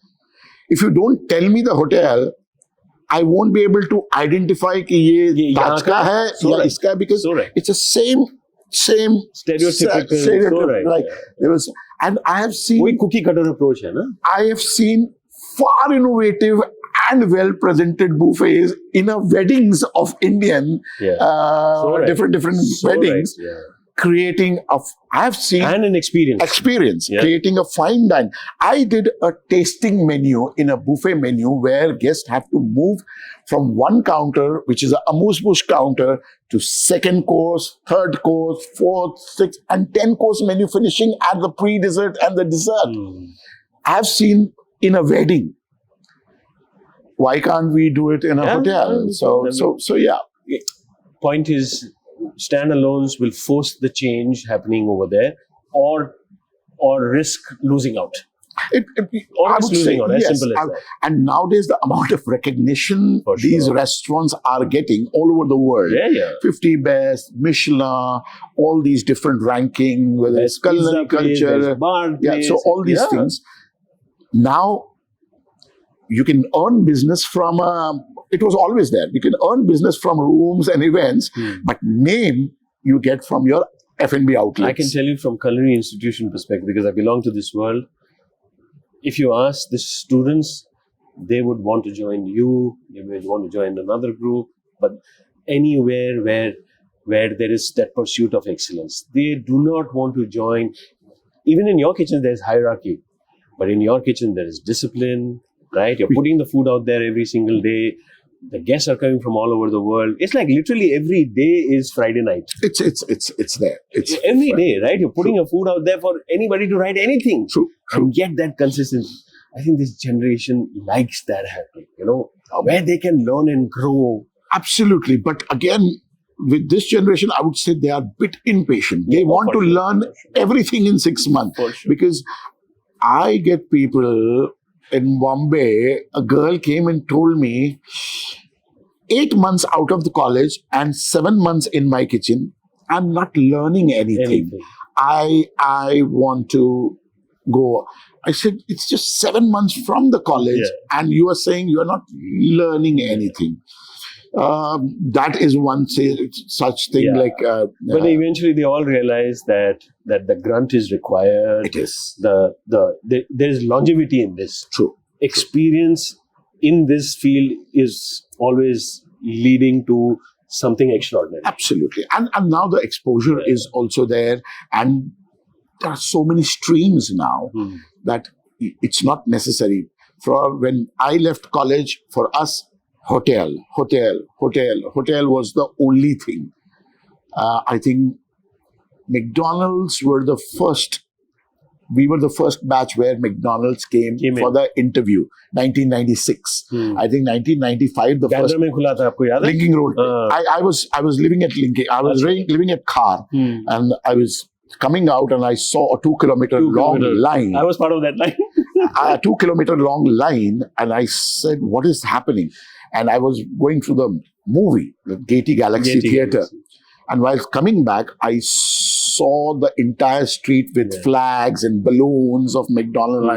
if you don't tell me the hotel, I won't be able to identify कि ये Taj का है या इसका है, because it's the same stereotypical. Like there was, and I have seen वही cookie cutter approach है ना. I have seen far innovative and well presented buffets in a weddings of Indian different weddings. Right. Yeah. Creating I have seen and an experience creating a fine dine. I did a tasting menu in a buffet menu where guests have to move from one counter, which is a amuse-bouche counter, to second course, third course, fourth, sixth, and 10 course menu, finishing at the pre-dessert and the dessert. I have seen in a wedding. Why can't we do it in a hotel? So yeah. Point is, standalones will force the change happening over there, or risk losing out. Losing out, as simple as that. And nowadays, the amount of recognition these restaurants are getting all over the world. 50 best, Michelin, all these different rankings, whether it's culinary culture. So all these things. Now, you can earn business from it was always there. You can earn business from rooms and events, but name you get from your F&B outlets. I can tell you from culinary institution perspective, because I belong to this world. If you ask the students, they would want to join you, they would want to join another group, but anywhere where there is that pursuit of excellence, they do not want to join. Even in your kitchen, there's hierarchy, but in your kitchen, there is discipline, right? You're putting the food out there every single day. The guests are coming from all over the world. It's like literally every day is Friday night. It's there. It's every day, right? You're putting your food out there for anybody to write anything. True. And get that consistency. I think this generation likes that happening, where they can learn and grow. Absolutely. But again, with this generation, I would say they are a bit impatient. They want to learn everything in 6 months. Because I get people in Bombay, a girl came and told me, 8 months out of the college and 7 months in my kitchen, I'm not learning anything. I want to go. I said, it's just 7 months from the college and you are saying you are not learning anything. That is one such thing like... but eventually they all realize that the grunt is required. It is. There is longevity in this. True. Experience in this field is always leading to something extraordinary. Absolutely. And now the exposure is also there. And there are so many streams now that it's not necessary. For when I left college, for us, hotel was the only thing. I think McDonald's were the first. We were the first batch where McDonald's came for the interview, 1996. I think 1995, the first. Linking Road. I was living at Linking. I was living at Khar, and I was coming out and I saw a 2 kilometer long line. I was part of that line. A 2 kilometer long line, and I said, "What is happening?" And I was going through the movie, the Gaiety Galaxy Theatre. And while coming back, I saw the entire street with flags and balloons of McDonald's.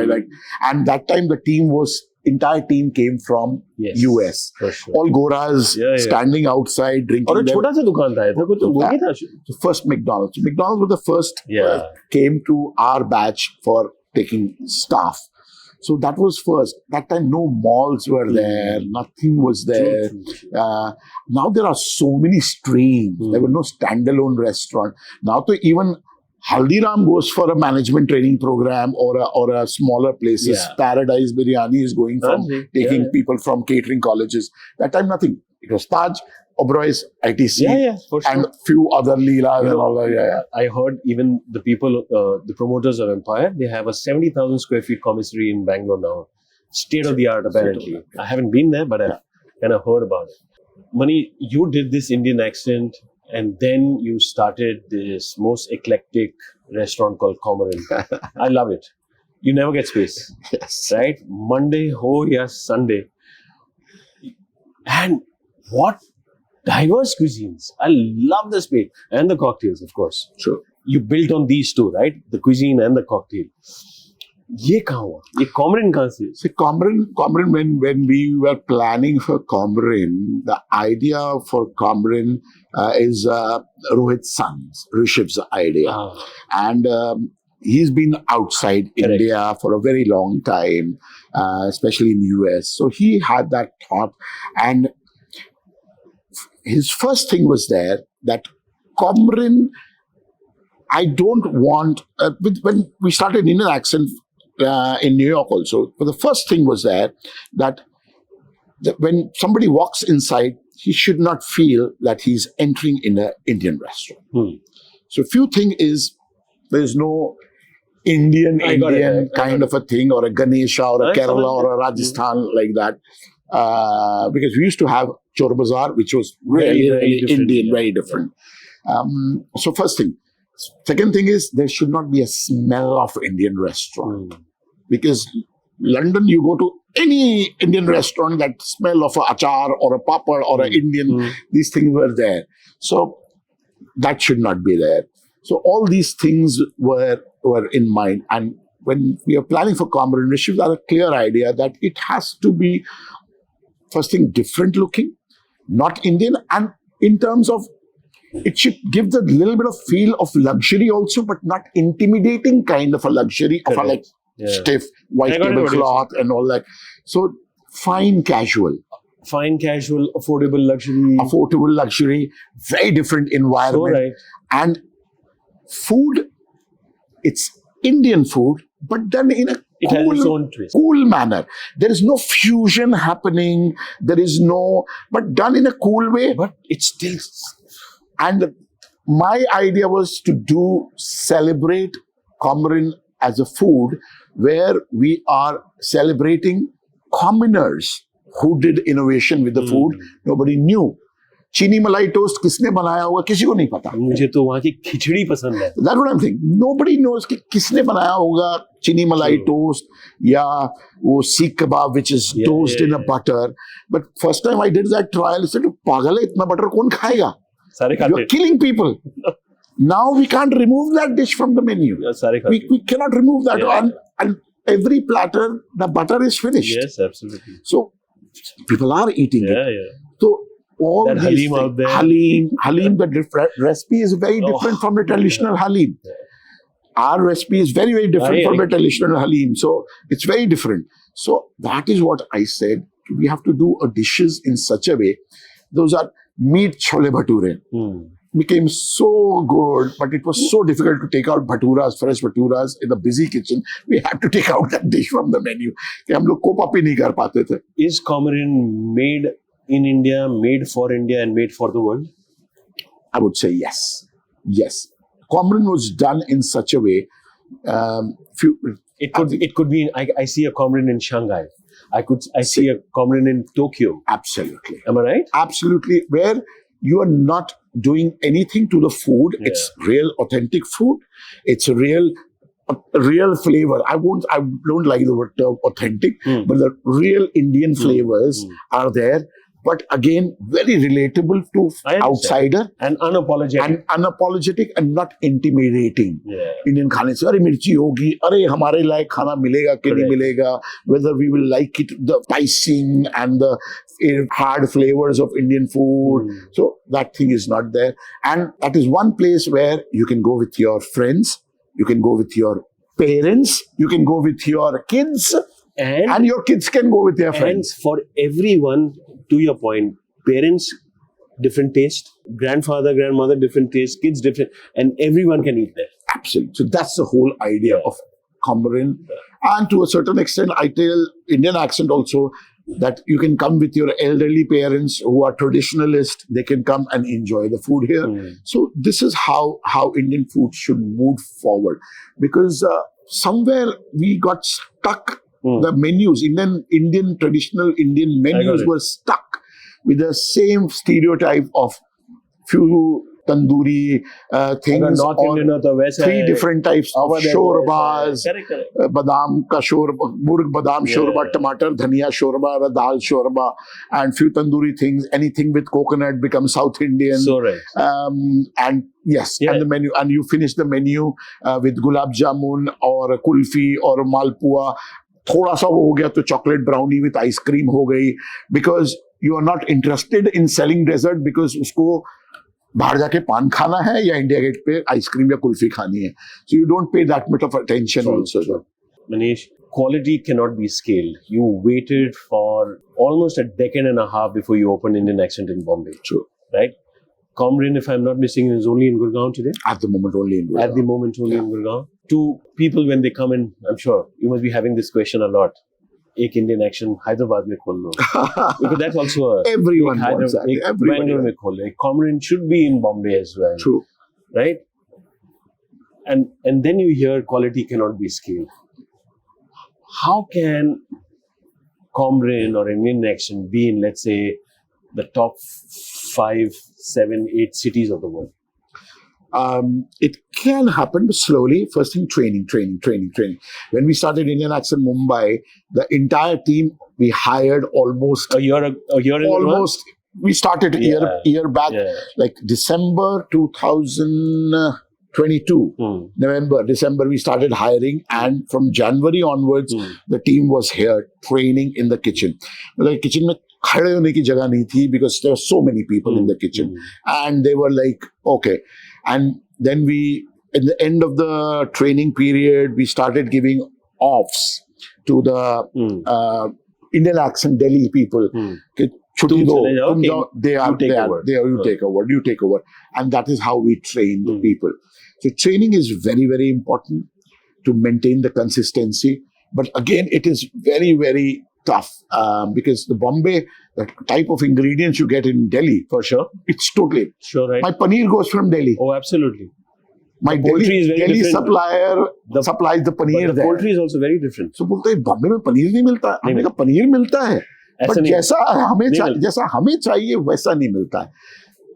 And that time the entire team came from US. All Goras standing outside drinking. And a छोटा सा दुकान था, the first McDonald's. McDonald's was the first came to our batch for taking staff. So that was first. That time, no malls were there. Nothing was there. Now there are so many streams. There were no standalone restaurant. Now, even Haldiram goes for a management training program or a smaller places. Paradise Biryani is going from taking people from catering colleges. That time, nothing. It was Taj, Oberoi's, ITC, for sure. and few other Leelas and all that. I heard even the people, the promoters of Empire, they have a 70,000 square feet commissary in Bangalore now. State of the art, apparently. I haven't been there, but kind of heard about it. Mani, you did this Indian accent, and then you started this most eclectic restaurant called Comorin. I love it. You never get space, Yes. right? Monday, ho, yes, Sunday. And what diverse cuisines. I love the space. And the cocktails, of course. Sure. You built on these two, right? The cuisine and the cocktail. ये कहाँ हुआ? ये Comorin कहाँ से? See, Comorin, when we were planning for Comorin, the idea for Comorin is Rohit's son's, Rishiv's idea. And he's been outside India for a very long time, especially in US. So he had that thought. And his first thing was there that Comorin, I don't want, when we started Indian accent in New York also, but the first thing was there that when somebody walks inside, he should not feel that he's entering in an Indian restaurant. So few thing is, there's no Indian kind of a thing, or a Ganesha or a Kerala or a Rajasthan like that. Because we used to have Chor Bazaar, which was really, really Indian, very different. So first thing. Second thing is, there should not be a smell of Indian restaurant. Because London, you go to any Indian restaurant, that smell of a achar or a papad or an Indian, these things were there. So that should not be there. So all these things were in mind. And when we are planning for Comorin, we should have a clear idea that it has to be, first thing, different looking, not Indian, and in terms of it should give the little bit of feel of luxury also, but not intimidating kind of a luxury of a like stiff white tablecloth and all that. So fine casual. Fine casual, affordable luxury, very different environment. So, right. And food, it's Indian food, but done in a has its own twist. Cool manner. There is no fusion happening. There is no, but done in a cool way. But it's still. And my idea was to celebrate Comorin as a food where we are celebrating commoners who did innovation with the food. Nobody knew. Chini malai toast किसने बनाया होगा किसी को नहीं पता. मुझे तो वहाँ की खिचड़ी पसंद है. That's what I'm saying. Nobody knows कि किसने बनाया होगा chini malai toast या वो seekh kebab which is toast in a butter. But first time I did that trial, I said, पागल है इतना butter कौन खाएगा? You're killing people. Now we can't remove that dish from the menu. We cannot remove that. And every platter, the butter is finished. Yes, absolutely. So people are eating it. So all that these halim out there. Halim, the recipe is very different from the traditional halim. Our recipe is very, very different from the traditional halim. So it's very different. So that is what I said. We have to do dishes in such a way. Those are meat chole bhature. Became so good, but it was so difficult to take out bhaturas, fresh bhaturas in the busy kitchen. We had to take out that dish from the menu. हम लोग cope up ही नहीं कर पाते थे. Is Comorin made in India, made for India, and made for the world? I would say yes. Yes. Comorin was done in such a way. It could be. I see a Comorin in Shanghai. I see a Comorin in Tokyo. Absolutely. Am I right? Absolutely. Where you are not doing anything to the food. Yeah. It's real, authentic food. It's a real flavor. I don't like the word term authentic, but the real Indian flavors are there. But again, very relatable to outsider. And unapologetic. And not intimidating. Yeah. Indian khane se, "Arey mirchi hogi, arey hamare like khana milega ke nahi milega," whether we will like it, the spicing and the hard flavors of Indian food. So that thing is not there. And that is one place where you can go with your friends, you can go with your parents, you can go with your kids, and your kids can go with their friends. And for everyone, to your point, parents, different taste, grandfather, grandmother, different taste, kids, different, and everyone can eat there. Absolutely. So that's the whole idea of Comorin. And to a certain extent, I tell Indian accent also that you can come with your elderly parents who are traditionalists. They can come and enjoy the food here. So this is how Indian food should move forward. Because somewhere we got stuck. The menus, Indian traditional Indian menus were stuck. with the same stereotype of few tandoori things, North or Indian होता वैसा three है, different types of our shorbas, correct. badam ka shorba, murg badam shorba, tomato dhania shorba, dal shorba, and few tandoori things. Anything with coconut becomes South Indian. So right. And yes, and the menu, and you finish the menu with gulab jamun or kulfi or malpua. थोड़ा सा वो हो गया तो chocolate brownie with ice cream हो गई, because you are not interested in selling dessert because उसको बाहर जाके पान खाना है या इंडिया गेट पे आइसक्रीम या कुल्फी खानी है. So you don't pay that much of attention also. Manish, quality cannot be scaled. You waited for almost a decade and a half before you opened Indian Accent in Bombay. True. Right? Comorin, if I'm not mistaken, is only in Gurugram today? At the moment, only in Gurugram. At the moment, only in Gurugram. To people when they come in, I'm sure you must be having this question a lot. Ek Indian Accent, Hyderabad mein khol lo. Because that's also a... Everyone wants that. Bangalore mein khol lo. Comorin should be in Bombay as well. True. Right? And then you hear quality cannot be scaled. How can Comorin or Indian Accent be in, let's say, the top 5, 7, 8 cities of the world? It can happen, but slowly. First thing, training. When we started Indian Accent Mumbai, the entire team we hired almost a year almost. We started a year back, like December 2022, November, December. We started hiring, and from January onwards, the team was here training in the kitchen. Like kitchen में खड़े होने की जगह नहीं थी, because there were so many people in the kitchen, and they were like, okay. And then we, at the end of the training period, we started giving offs to the Indian Accent Delhi people. छुट्टी दो, तुम जाओ, you take over. And that is how we train the people. So training is very, very important to maintain the consistency. But again, it is very, very tough because the Bombay, the type of ingredients you get in Delhi, for sure, it's totally sure. Right. My paneer goes from Delhi. Oh, absolutly. My Delhi supplier supplies the paneer. The poultry is also very different. So बोलते हैं बॉम्बे में पनीर नहीं मिलता है. हमने कहा पनीर मिलता है, but जैसा हमें चाहिए वैसा नहीं मिलता है.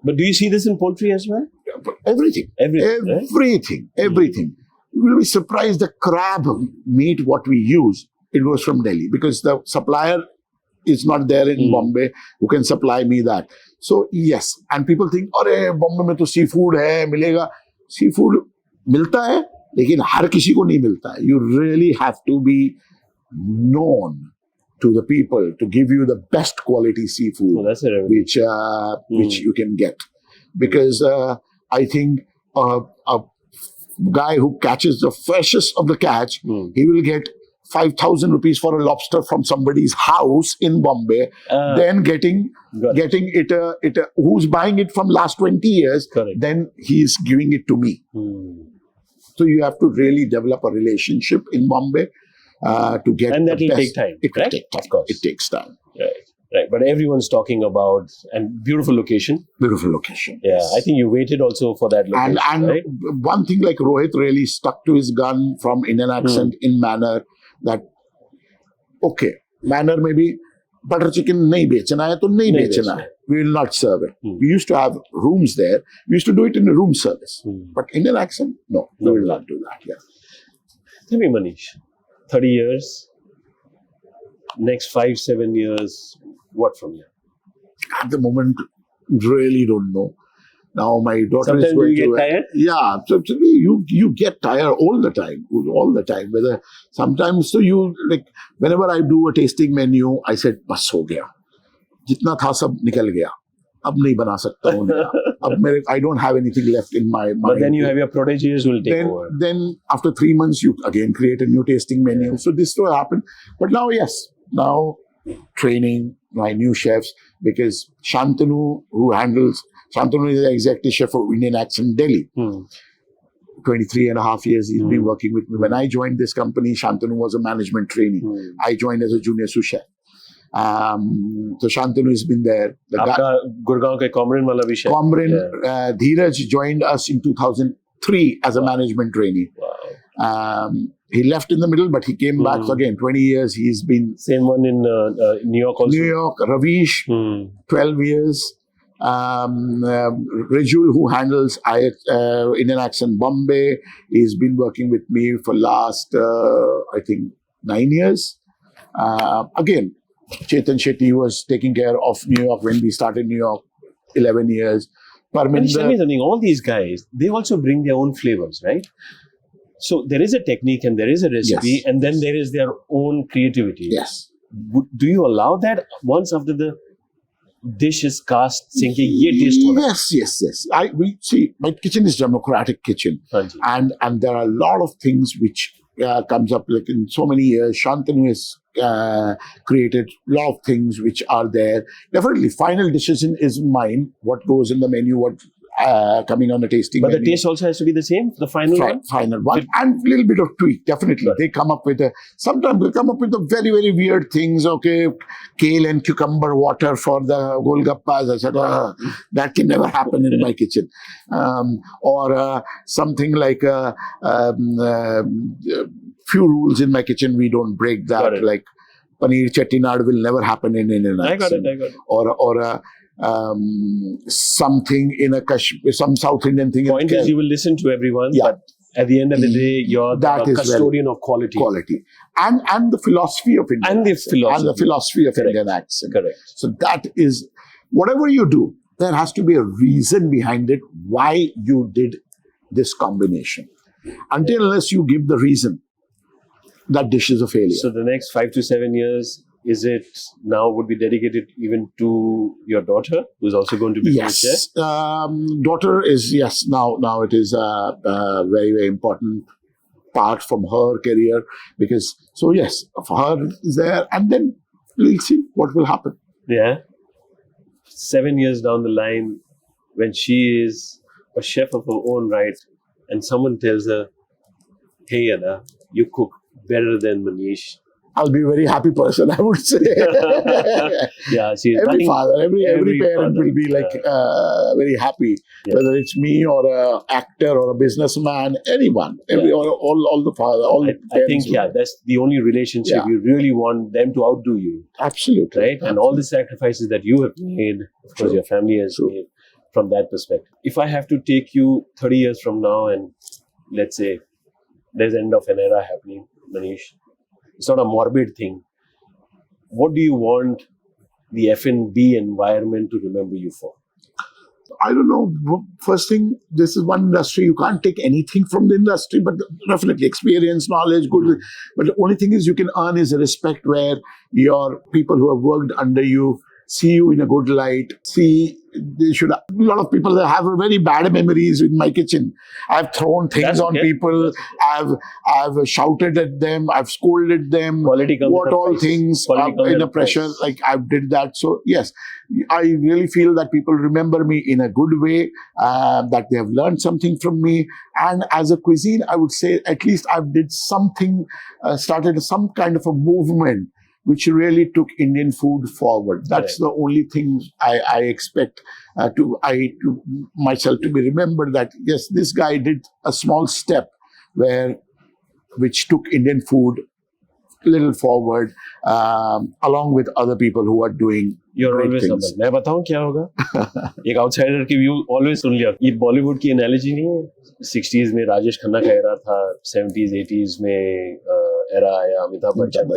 But do you see this in poultry as well? Everything. You will be surprised, the crab meat what we use, it goes from Delhi, because the supplier is not there in Bombay who can supply me that. So yes, and people think, अरे बॉम्बे में तो seafood है, मिलेगा. Seafood मिलता है, लेकिन हर किसी को नहीं मिलता है. You really have to be known to the people to give you the best quality seafood, which you can get. Because I think a guy who catches the freshest of the catch, he will get 5,000 rupees for a lobster from somebody's house in Bombay, then getting it, who's buying it from last 20 years, then he's giving it to me. So you have to really develop a relationship in Bombay to get, and that will take time. It takes time. Right. But everyone's talking about, and beautiful location. Yeah, I think you waited also for that location. And right? One thing, like Rohit really stuck to his gun from Indian Accent in manner, that okay, manner maybe butter chicken nahi bechna hai to nahi bechna hai. We will not serve it. We used to have rooms there. We used to do it in a room service. But Indian Accent, no, we will not do that. Yeah. Tell me, Manish, 30 years, next 5-7 years, what from here? At the moment, really don't know. Now my daughter Sometimes is going you get tired? Yeah, so you get tired all the time. Whether sometimes, so you, like, whenever I do a tasting menu, I said, बस हो गया, जितना था सब निकल गया, अब नहीं बना सकता हूँ नया. अब I don't have anything left in my mind. But then you have your proteges will take over. Then after 3 months, you again create a new tasting menu. So this will happen. But now, yes, now training my new chefs, because Shantanu is the executive chef for Indian Accent Delhi. 23 and a half years he's been working with me. When I joined this company, Shantanu was a management trainee. I joined as a junior sous chef. So Shantanu has been there. Gurugram ke Comorin wala bhi chef. Comorin, Dheeraj joined us in 2003 as a management trainee. He left in the middle, but he came back. So again, 20 years he's been. Same one in New York also. New York, Ravish, 12 years. Rajul, who handles Indian accent Bombay, he's been working with me for last, I think, 9 years. Again, Chetan Shetty was taking care of New York when we started New York, 11 years. Manish, tell me something. All these guys, they also bring their own flavors, right? So there is a technique and there is a recipe, and then there is their own creativity. Yes. Do you allow that once after the dish is cast, saying कि ये taste होना? Yes. We see my kitchen is democratic kitchen, and there are a lot of things which comes up. Like in so many years, Shantanu has created a lot of things which are there. Definitely, final decision is mine. What goes in the menu, what coming on the tasting but menu. The taste also has to be the same, the final one? Final one. And a little bit of tweak, definitely. Right. They come up with sometimes they come up with very, very weird things. Okay, kale and cucumber water for the golgappas. I said, that can never happen in my kitchen. Or something like few rules in my kitchen, we don't break that. Like paneer chettinad will never happen in Indian accent. I got it. Or something in some South Indian thing. Point is, you will listen to everyone, but at the end of the day, you're the custodian of quality. And the philosophy of India. And the philosophy of Indian accent. Correct. So that is, whatever you do, there has to be a reason behind it, why you did this combination. Unless you give the reason, that dish is a failure. So the next 5 to 7 years, is it now would be dedicated even to your daughter, who's also going to become a chef? Daughter is, now it is a very, very important part from her career, because, for her is there, and then we'll see what will happen. Yeah. 7 years down the line, when she is a chef of her own right, and someone tells her, hey Anna, you cook better than Manish, I'll be a very happy person, I would say. Every father, every parent will be like very happy, whether it's me or an actor or a businessman, anyone, all the father, I think that's the only relationship you really want them to outdo you. Absolutely, right? And all the sacrifices that you have made, of course, your family has made. From that perspective, if I have to take you 30 years from now, and let's say there's end of an era happening, Manish. It's not a morbid thing. What do you want the F&B environment to remember you for? I don't know. First thing, this is one industry. You can't take anything from the industry, but definitely experience, knowledge, good. But the only thing is you can earn is a respect where your people who have worked under you see you in a good light. A lot of people that have very bad memories in my kitchen. I've thrown things on people. I've shouted at them. I've scolded them. What all things in a pressure. Like I did that. So yes, I really feel that people remember me in a good way, that they have learned something from me. And as a cuisine, I would say at least I've did something, started some kind of a movement which really took Indian food forward. That's the only thing I expect to myself to be remembered, that yes, this guy did a small step which took Indian food a little forward, along with other people who are doing great things. मैं बताऊं क्या होगा? एक outsider की view always सुन लिया. ये Bollywood की analogy नहीं है. 60s में राजेश खन्ना का era था, 70s 80s में era आया अमिताभ बच्चन का.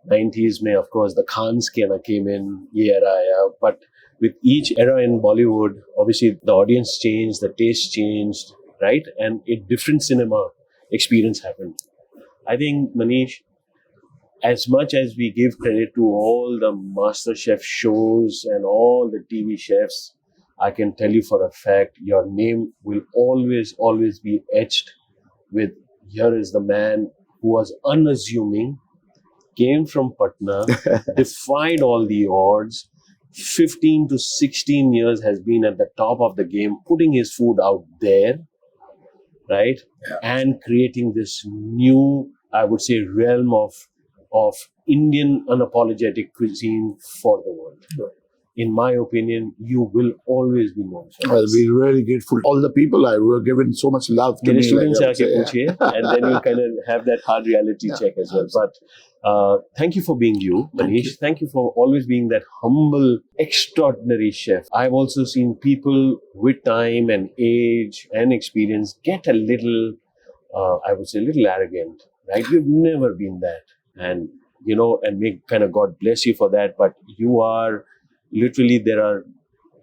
90s mein, of course, the Khans came in, ye era aaya. But with each era in Bollywood, obviously the audience changed, the taste changed, right? And a different cinema experience happened. I think, Manish, as much as we give credit to all the MasterChef shows and all the TV chefs, I can tell you for a fact, your name will always, always be etched with, here is the man who was unassuming, came from Patna, defied all the odds, 15 to 16 years has been at the top of the game, putting his food out there, right? Yeah. And creating this new, I would say, realm of Indian unapologetic cuisine for the world. in my opinion, you will always be known for I'll this. be really grateful. All the people who have given so much love to मेरे me. students I से would आके say, पूछिए, and then you kind of have that hard reality Yeah, check as well. absolutely. But thank you for being you, Thank Manish. you. Thank you for always being that humble, extraordinary chef. I've also seen people with time and age and experience get a little, I would say, a little arrogant, right? You've never been that. And, you know, and may kind of God bless you for that. But you are literally, there are,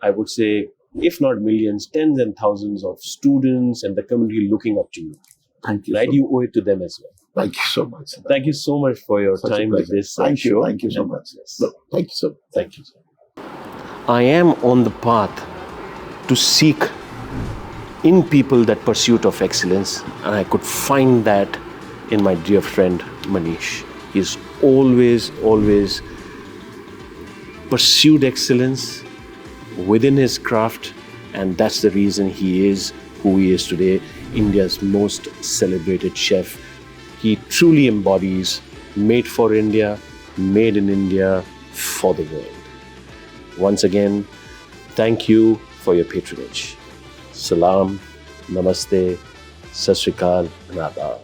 I would say, if not millions, tens and thousands of students and the community looking up to you, Thank you. right? So, You owe it to them as well. thank you so much. Thank you so much for your Such a time with pleasure. this Thank show. you. Thank you so And- much. Yes. Look, thank you so much. Thank you. I am on the path to seek in people that pursuit of excellence, and I could find that in my dear friend Manish. He's always pursued excellence within his craft, and that's the reason he is who he is today, India's most celebrated chef. He truly embodies made for India, made in India, for the world. Once again, thank you for your patronage. Salam, namaste, sat sri akal, and adab.